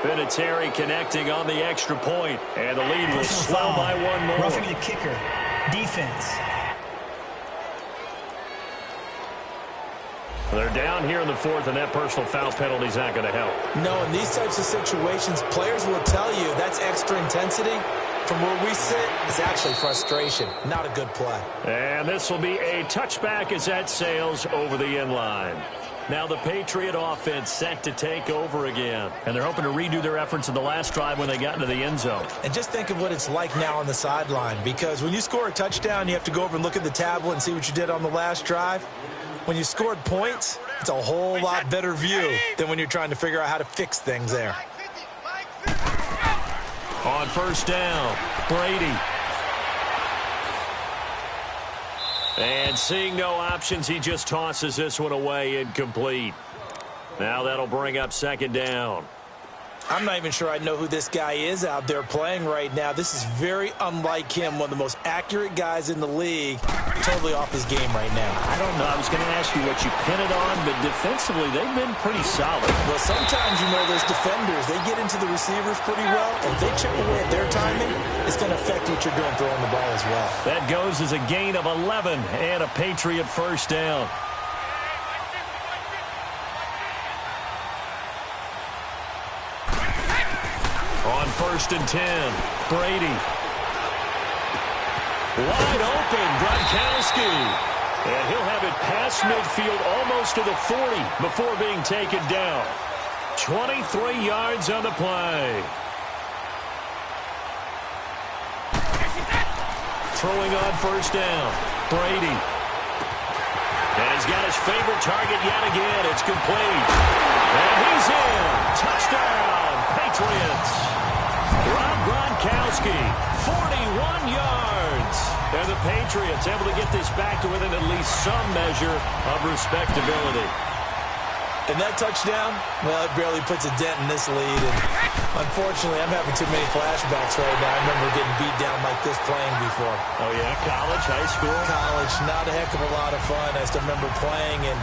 Vinatieri connecting on the extra point, and the lead will Personal slow foul. by one more. Roughing the kicker. Defense. They're down here in the fourth, and that personal foul penalty is not going to help. No, in these types of situations, players will tell you that's extra intensity. From where we sit, it's actually frustration. Not a good play. And this will be a touchback as that sails over the end line. Now the Patriot offense set to take over again. And they're hoping to redo their efforts in the last drive when they got into the end zone. And just think of what it's like now on the sideline. Because when you score a touchdown, you have to go over and look at the tablet and see what you did on the last drive. When you scored points, it's a whole lot better view than when you're trying to figure out how to fix things there. On first down, Brady. And seeing no options, he just tosses this one away, incomplete. Now that'll bring up second down. I'm not even sure I know who this guy is out there playing right now. This is very unlike him, one of the most accurate guys in the league. Totally off his game right now. I don't know. I was going to ask you what you pin it on, but defensively, they've been pretty solid. Well, sometimes, you know, those defenders, they get into the receivers pretty well. And if they chip away at their timing, it's going to affect what you're doing throwing the ball as well. That goes as a gain of 11 and a Patriot first down. On first and 10, Brady. Wide open, Gronkowski. And he'll have it past midfield almost to the 40 before being taken down. 23 yards on the play. Throwing on first down, Brady. And he's got his favorite target yet again. It's complete. And he's in. Touchdown, Patriots. Rob Gronkowski, 41 yards. And the Patriots able to get this back to within at least some measure of respectability. And that touchdown, well, it barely puts a dent in this lead. And unfortunately, I'm having too many flashbacks right now. I remember getting beat down like this playing before. Oh, yeah? College, high school? College, not a heck of a lot of fun. I still remember playing and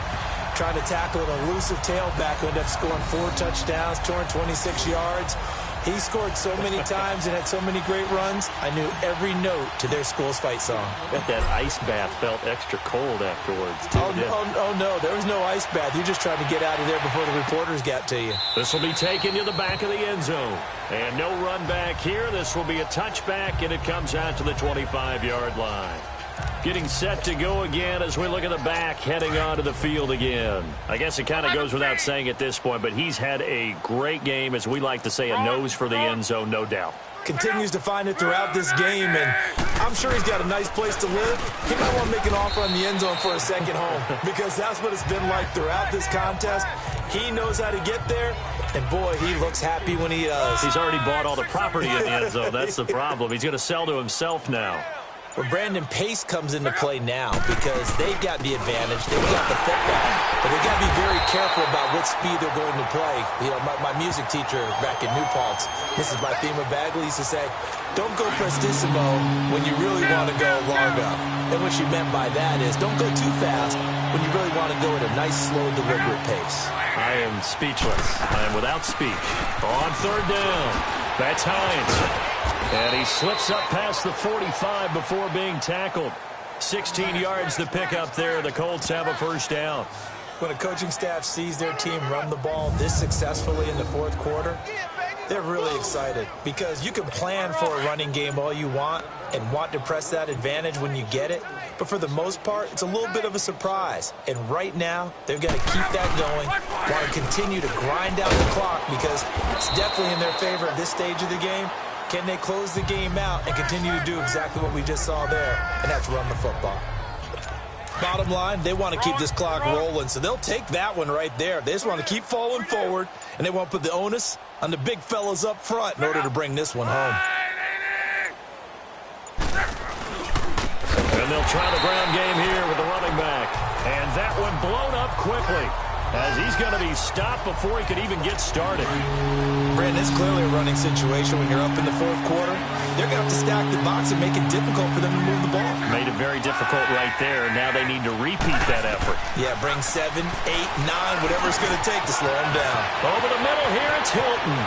trying to tackle an elusive tailback who ended up scoring 4 touchdowns, 226 yards. He scored so many times and had so many great runs, I knew every note to their school's fight song. Bet that ice bath felt extra cold afterwards, too. Oh, no, there was no ice bath. You just tried to get out of there before the reporters got to you. This will be taken to the back of the end zone. And no run back here. This will be a touchback, and it comes out to the 25-yard line. Getting set to go again as we look at the back, heading onto the field again. I guess it kind of goes without saying at this point, but he's had a great game, as we like to say, a nose for the end zone, no doubt. Continues to find it throughout this game, and I'm sure he's got a nice place to live. He might want to make an offer on the end zone for a second home, because that's what it's been like throughout this contest. He knows how to get there, and boy, he looks happy when he does. He's already bought all the property in the end zone. That's the problem. He's going to sell to himself now. Well, Brandon, pace comes into play now because they've got the advantage. They've got the football. But they've got to be very careful about what speed they're going to play. You know, my music teacher back in New Paltz, Mrs. Mathema Bagley, used to say, don't go prestissimo when you really want to go largo. And what she meant by that is don't go too fast when you really want to go at a nice, slow, deliberate pace. I am speechless. I am without speech. On third down, that's Hines. And he slips up past the 45 before being tackled. 16 yards to pick up there. The Colts have a first down. When a coaching staff sees their team run the ball this successfully in the fourth quarter, they're really excited because you can plan for a running game all you want and want to press that advantage when you get it. But for the most part, it's a little bit of a surprise. And right now, they've got to keep that going, want to continue to grind out the clock because it's definitely in their favor at this stage of the game. Can they close the game out and continue to do exactly what we just saw there, and that's run the football? Bottom line, they want to keep this clock rolling, so they'll take that one right there. They just want to keep falling forward, and they want to put the onus on the big fellas up front in order to bring this one home. And they'll try the ground game here with the running back. And that one blown up quickly as he's going to be stopped before he could even get started. Brandon, it's clearly a running situation when you're up in the fourth quarter. They're going to have to stack the box and make it difficult for them to move the ball. Made it very difficult right there. Now they need to repeat that effort. Yeah, bring 7, 8, 9, whatever it's going to take to slow them down. Over the middle here, it's Hilton.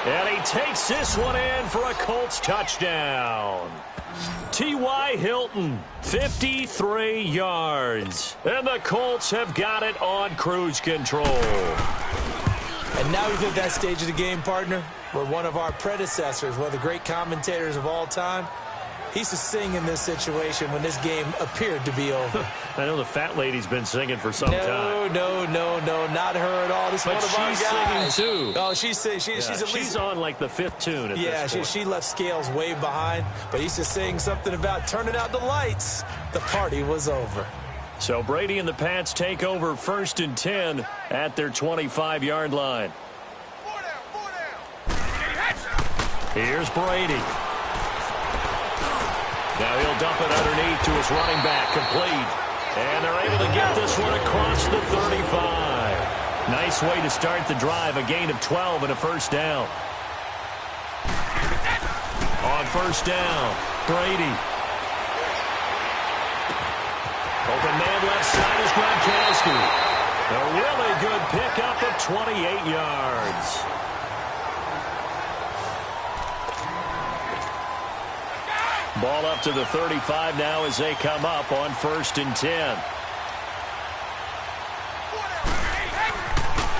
And he takes this one in for a Colts touchdown. T.Y. Hilton, 53 yards. And the Colts have got it on cruise control. And now we've hit that stage of the game, partner, where one of our predecessors, one of the great commentators of all time, he used to sing in this situation when this game appeared to be over. I know the fat lady's been singing for some time. No, not her at all. This is one of our guys. She's singing, too. Oh, she's at least... She's on, like, the 5th tune at this point. She left Scales way behind, but he used to sing something about turning out the lights. The party was over. So Brady and the Pats take over 1st and 10 at their 25-yard line. Here's Brady. Now he'll dump it underneath to his running back, complete. And they're able to get this one across the 35. Nice way to start the drive, a gain of 12 and a first down. On first down, Brady. Open man left side is Gronkowski. A really good pickup of 28 yards. Ball up to the 35 now as they come up on 1st and 10.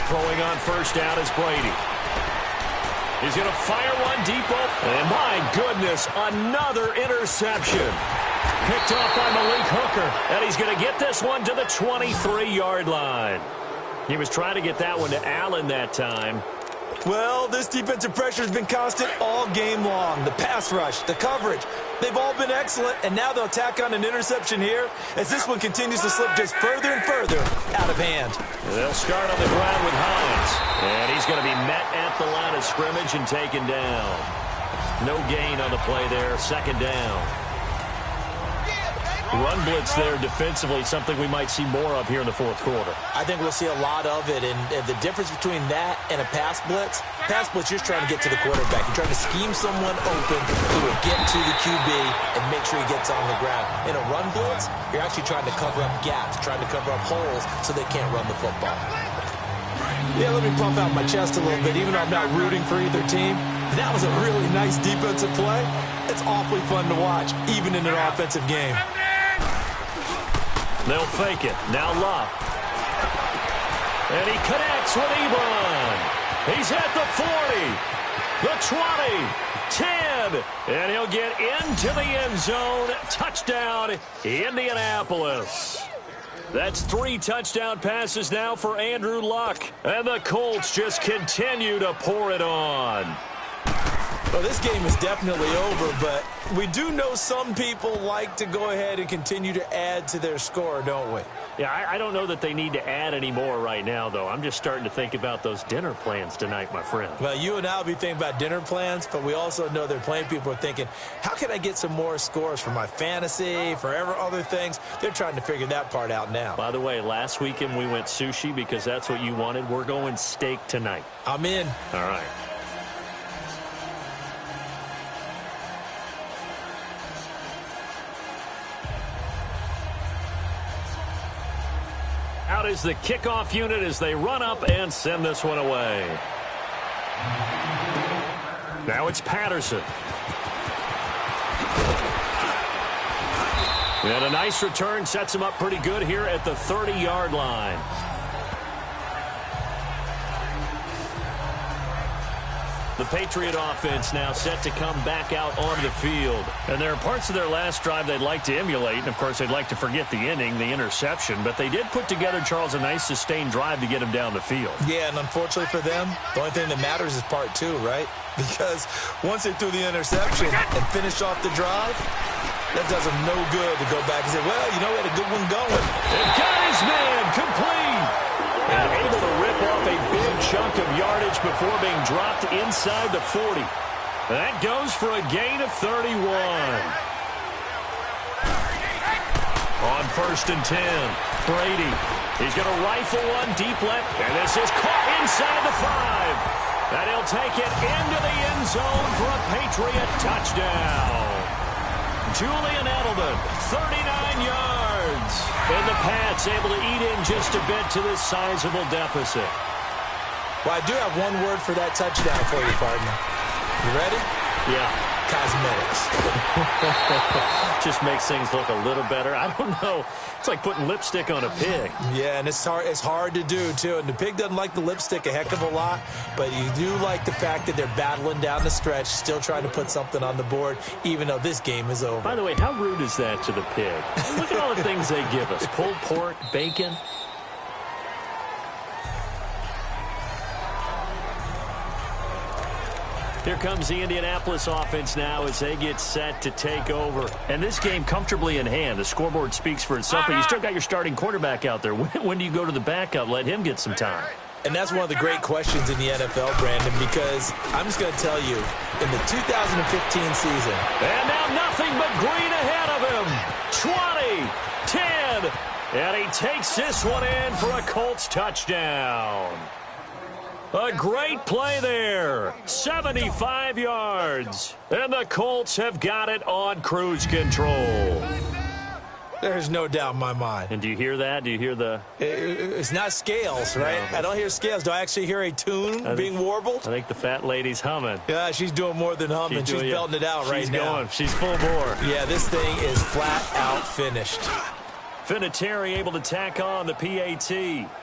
Throwing on first down is Brady. He's going to fire one deep open. And my goodness, another interception. Picked off by Malik Hooker. And he's going to get this one to the 23-yard line. He was trying to get that one to Allen that time. Well, this defensive pressure has been constant all game long. The pass rush, the coverage, they've all been excellent, and now they'll tack on an interception here as this one continues to slip just further and further out of hand. They'll start on the ground with Hines, and he's going to be met at the line of scrimmage and taken down. No gain on the play there, 2nd down. Run blitz there defensively, something we might see more of here in the 4th quarter. I think we'll see a lot of it, and the difference between that and a pass blitz, you're trying to get to the quarterback. You're trying to scheme someone open who will get to the QB and make sure he gets on the ground. In a run blitz, you're actually trying to cover up gaps, trying to cover up holes so they can't run the football. Yeah, let me pump out my chest a little bit, even though I'm not rooting for either team. That was a really nice defensive play. It's awfully fun to watch, even in an offensive game. They'll fake it. Now Love. And he connects with Ebron. He's at the 40, the 20, 10, and he'll get into the end zone. Touchdown, Indianapolis. That's 3 touchdown passes now for Andrew Luck. And the Colts just continue to pour it on. Well, this game is definitely over, but we do know some people like to go ahead and continue to add to their score, don't we? Yeah, I don't know that they need to add any more right now, though. I'm just starting to think about those dinner plans tonight, my friend. Well, you and I will be thinking about dinner plans, but we also know they're playing people are thinking, how can I get some more scores for my fantasy, for other things? They're trying to figure that part out now. By the way, last weekend we went sushi because that's what you wanted. We're going steak tonight. I'm in. All right. Out is the kickoff unit as they run up and send this one away. Now it's Patterson. And a nice return sets him up pretty good here at the 30-yard line. The Patriot offense now set to come back out onto the field. And there are parts of their last drive they'd like to emulate. And, of course, they'd like to forget the inning, the interception. But they did put together, Charles, a nice sustained drive to get him down the field. Yeah, and unfortunately for them, the only thing that matters is part 2, right? Because once they threw the interception and finished off the drive, that does them no good to go back and say, well, you know, we had a good one going. They've got his man complete. And able to rip off a big chunk of yardage before being dropped inside the 40. That goes for a gain of 31. On 1st and 10, Brady. He's going to rifle one deep left, and this is caught inside the 5. And he'll take it into the end zone for a Patriot touchdown. Julian Edelman, 39 yards. And the Pats able to eat in just a bit to this sizable deficit. Well, I do have one word for that touchdown for you, partner. You ready? Yeah. Cosmetics. Just makes things look a little better. I don't know. It's like putting lipstick on a pig. Yeah, and it's hard to do, too. And the pig doesn't like the lipstick a heck of a lot, but you do like the fact that they're battling down the stretch, still trying to put something on the board, even though this game is over. By the way, how rude is that to the pig? Look at all the things they give us. Pulled pork, bacon. Here comes the Indianapolis offense now as they get set to take over. And this game comfortably in hand. The scoreboard speaks for itself, but you still got your starting quarterback out there. When do you go to the backup? Let him get some time. And that's one of the great questions in the NFL, Brandon, because I'm just going to tell you, in the 2015 season. And now nothing but green ahead of him. 20, 10, and he takes this one in for a Colts touchdown. A great play there. 75 yards. And the Colts have got it on cruise control. There's no doubt in my mind. And do you hear that? Do you hear the... It's not scales, right? No. I don't hear scales. Do I actually hear a tune being warbled? I think the fat lady's humming. Yeah, she's doing more than humming. She's belting it out right now. She's full bore. Yeah, this thing is flat out finished. Vinatieri able to tack on the PAT.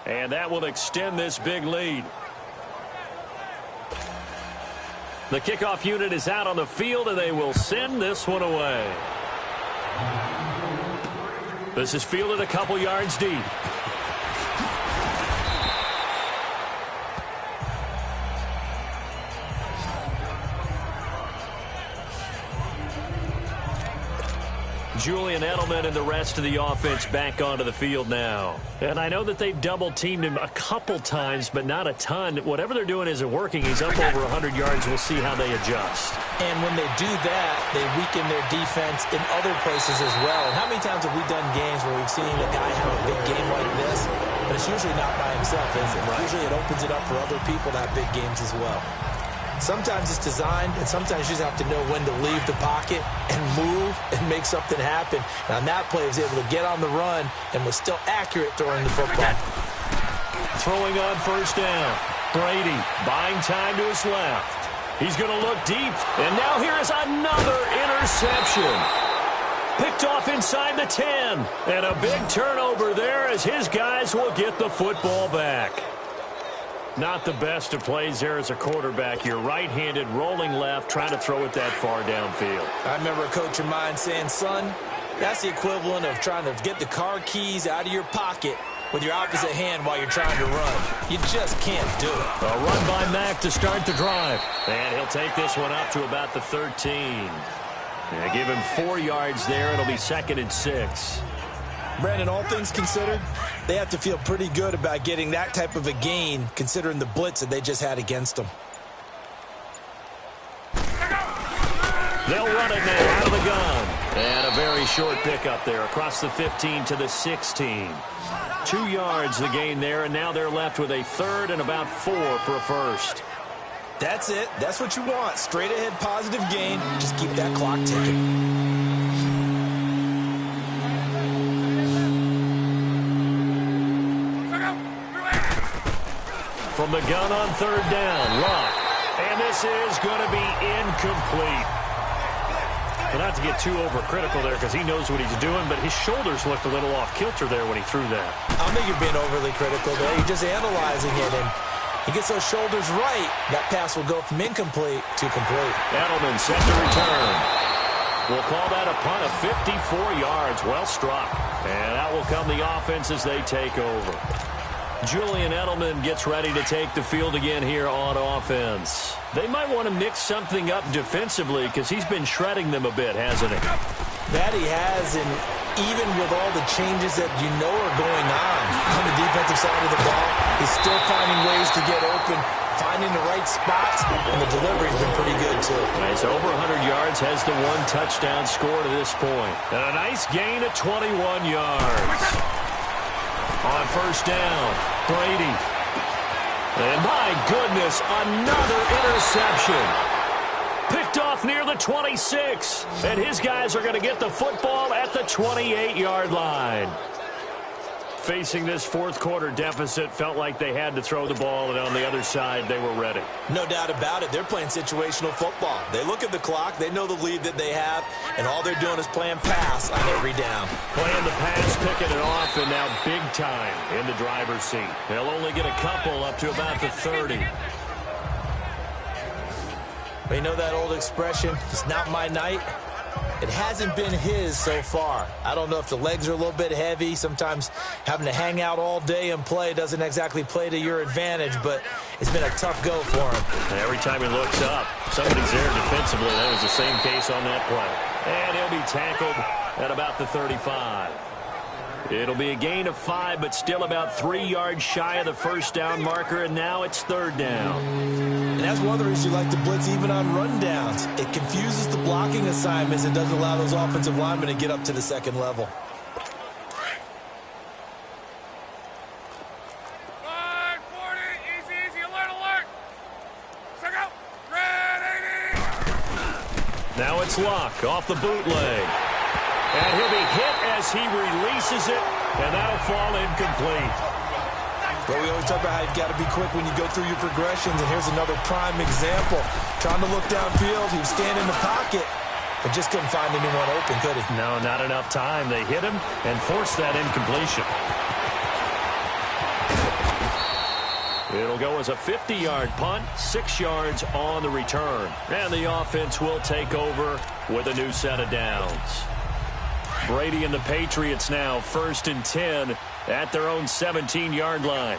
And that will extend this big lead. The kickoff unit is out on the field, and they will send this one away. This is fielded a couple yards deep. Julian Edelman and the rest of the offense back onto the field now. And I know that they've double-teamed him a couple times, but not a ton. Whatever they're doing isn't working. He's up over 100 yards. We'll see how they adjust. And when they do that, they weaken their defense in other places as well. And how many times have we done games where we've seen a guy have a big game like this? But it's usually not by himself, is it? Right. Usually it opens it up for other people to have big games as well. Sometimes it's designed, and sometimes you just have to know when to leave the pocket and move and make something happen. And on that play, he was able to get on the run and was still accurate throwing the football. Throwing on first down. Brady buying time to his left. He's going to look deep. And now here is another interception. Picked off inside the 10. And a big turnover there as his guys will get the football back. Not the best of plays there as a quarterback. You're right-handed, rolling left, trying to throw it that far downfield. I remember a coach of mine saying, son, that's the equivalent of trying to get the car keys out of your pocket with your opposite hand while you're trying to run. You just can't do it. A run by Mack to start the drive. And he'll take this one up to about the 13. Yeah, give him 4 yards there. It'll be 2nd and 6. Brandon, all things considered, they have to feel pretty good about getting that type of a gain considering the blitz that they just had against them. They'll run it now out of the gun. And a very short pickup there across the 15 to the 16. 2 yards the gain there, and now they're left with a 3rd and about 4 for a first. That's it. That's what you want. Straight ahead positive gain. Just keep that clock ticking. From the gun on 3rd down, Luck. And this is going to be incomplete. Well, not to get too overcritical there because he knows what he's doing, but his shoulders looked a little off kilter there when he threw that. I don't think you're being overly critical there. You're just analyzing it, and he gets those shoulders right. That pass will go from incomplete to complete. Edelman set to return. We'll call that a punt of 54 yards. Well struck. And out will come the offense as they take over. Julian Edelman gets ready to take the field again here on offense. They might want to mix something up defensively because he's been shredding them a bit, hasn't he? That he has, and even with all the changes that you know are going on the defensive side of the ball, he's still finding ways to get open, finding the right spots, and the delivery's been pretty good, too. Nice. Over 100 yards, has the 1 touchdown score to this point. And a nice gain of 21 yards. On first down, Brady. And my goodness, another interception. Picked off near the 26. And his guys are going to get the football at the 28-yard line. facing this fourth quarter deficit, felt like they had to throw the ball, and on the other side, they were ready. No doubt about it. They're playing situational football. They look at the clock, they know the lead that they have, and all they're doing is playing pass on every down. Playing the pass, picking it off, and now big time in the driver's seat. They'll only get a couple up to about the 30. We know that old expression, it's not my night. It hasn't been his so far. I don't know if the legs are a little bit heavy. Sometimes having to hang out all day and play doesn't exactly play to your advantage, but it's been a tough go for him. Every time he looks up, somebody's there defensively. That was the same case on that play. And he'll be tackled at about the 35. It'll be a gain of 5, but still about 3 yards shy of the first down marker, and now it's third down. And that's one of the reasons you like to blitz even on rundowns. It confuses the blocking assignments. It doesn't allow those offensive linemen to get up to the second level. Now it's Luck off the bootleg. And he'll be hit as he releases it, and that'll fall incomplete. But we always talk about how you've got to be quick when you go through your progressions, and here's another prime example. Trying to look downfield, he was standing in the pocket, but just couldn't find anyone open, could he? No, not enough time. They hit him and forced that incompletion. It'll go as a 50-yard punt, 6 yards on the return. And the offense will take over with a new set of downs. Brady and the Patriots now 1st and 10 at their own 17-yard line.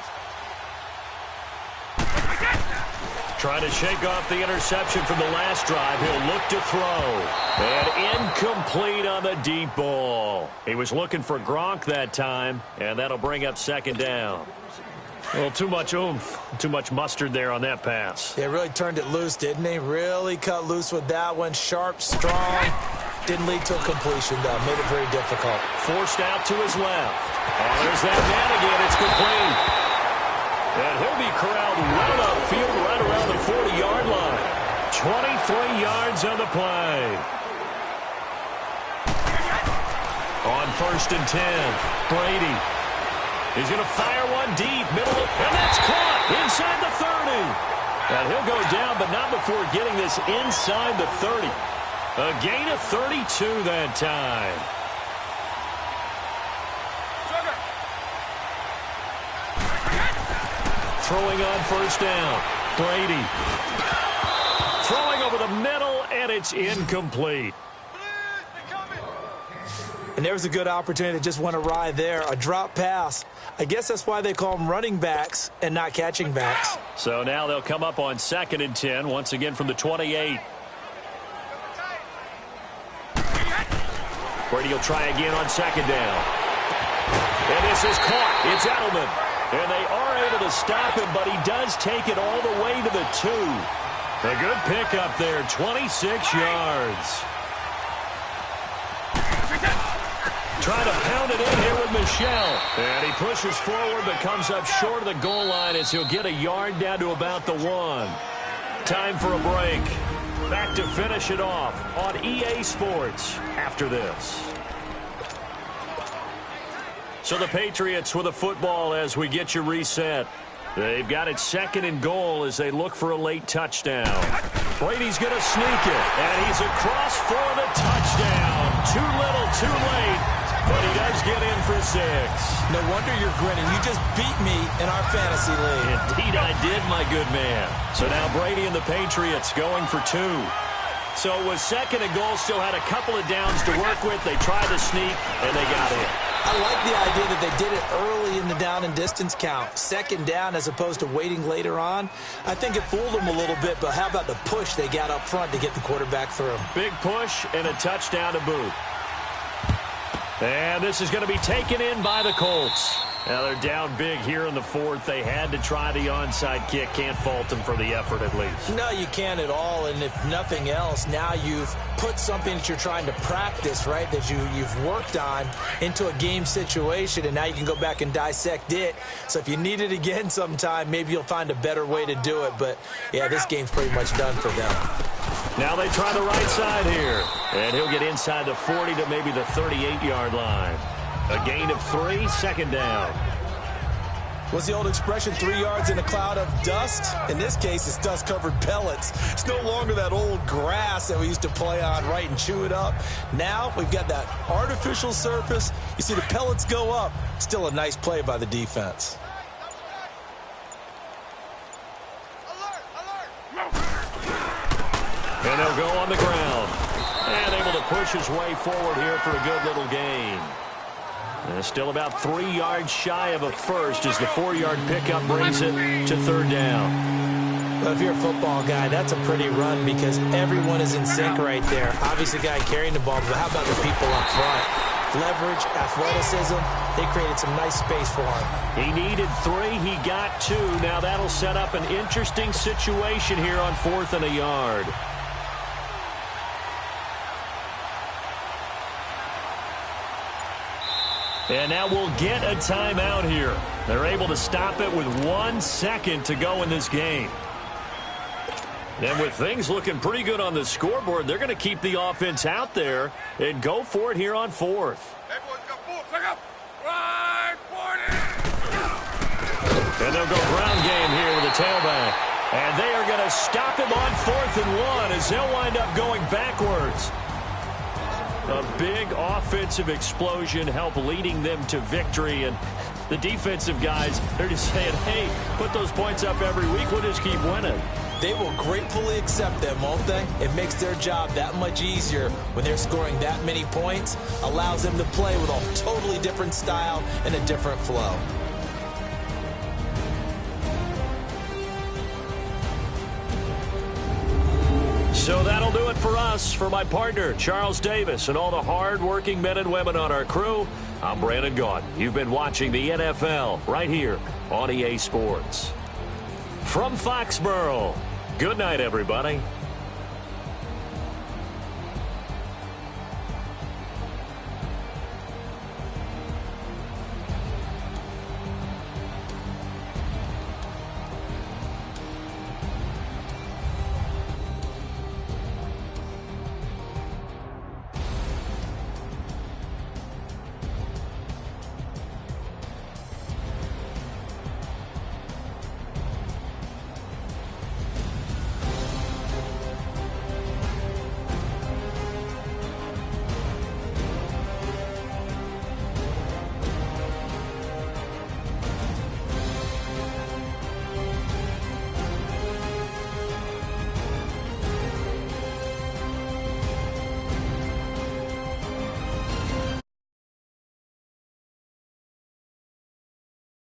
Trying to shake off the interception from the last drive. He'll look to throw. And incomplete on the deep ball. He was looking for Gronk that time, and that'll bring up 2nd down. Well, too much oomph, too much mustard there on that pass. They really turned it loose, didn't they? Really cut loose with that one. Sharp, strong. Didn't lead to a completion, though. Made it very difficult. Forced out to his left. And there's that man again. It's complete. And he'll be corralled right upfield, right around the 40-yard line. 23 yards on the play. On 1st and 10, Brady. He's going to fire one deep, middle, and that's caught inside the 30. And he'll go down, but not before getting this inside the 30. A gain of 32 that time. Throwing on 1st down. Brady. Throwing over the middle, and it's incomplete. And there was a good opportunity that just went awry there. A drop pass. I guess that's why they call them running backs and not catching backs. So now they'll come up on 2nd and 10, once again from the 28. Brady will try again on 2nd down. And this is caught. It's Edelman. And they are able to stop him, but he does take it all the way to the 2. A good pickup there, 26 yards. Trying to pound it in here with Michel. And he pushes forward but comes up short of the goal line as he'll get a yard down to about the 1. Time for a break. Back to finish it off on EA Sports after this. So the Patriots with a football as we get you reset. They've got it 2nd and goal as they look for a late touchdown. Brady's going to sneak it, and he's across for the touchdown. Too little, too late, but he does get in for 6. No wonder you're grinning. You just beat me in our fantasy league. Indeed I did, my good man. So now Brady and the Patriots going for 2. So it was 2nd and goal, still had a couple of downs to work with. They tried to sneak, and they got in. I like the idea that they did it early in the down and distance count. 2nd down as opposed to waiting later on. I think it fooled them a little bit, but how about the push they got up front to get the quarterback through? Big push and a touchdown to boot. And this is going to be taken in by the Colts. Now they're down big here in the 4th. They had to try the onside kick. Can't fault them for the effort at least. No, you can't at all. And if nothing else, now you've put something that you're trying to practice, right, that you've worked on into a game situation, and now you can go back and dissect it. So if you need it again sometime, maybe you'll find a better way to do it. But, yeah, this game's pretty much done for them. Now they try the right side here. And he'll get inside the 40 to maybe the 38-yard line. A gain of 3, second down. What's the old expression, 3 yards in a cloud of dust? In this case, it's dust-covered pellets. It's no longer that old grass that we used to play on, right, and chew it up. Now we've got that artificial surface. You see the pellets go up. Still a nice play by the defense. And he'll go on the ground. And able to push his way forward here for a good little gain. And still about 3 yards shy of a first as the 4-yard pickup brings it to third down. Well, if you're a football guy, that's a pretty run because everyone is in sync right there. Obviously, the guy carrying the ball, but how about the people up front? Leverage, athleticism, they created some nice space for him. He needed 3, he got 2. Now that'll set up an interesting situation here on 4th and a yard. And now we'll get a timeout here. They're able to stop it with 1 second to go in this game. And with things looking pretty good on the scoreboard, they're going to keep the offense out there and go for it here on 4th. And they'll go ground game here with a tailback. And they are going to stop him on 4th and 1 as they'll wind up going backwards. A big offensive explosion helped leading them to victory. And the defensive guys, they're just saying, hey, put those points up every week. We'll just keep winning. They will gratefully accept them, won't they? It makes their job that much easier when they're scoring that many points. Allows them to play with a totally different style and a different flow. So that'll do it for us. For my partner, Charles Davis, and all the hard-working men and women on our crew, I'm Brandon Gaudin. You've been watching the NFL right here on EA Sports. From Foxborough, good night, everybody.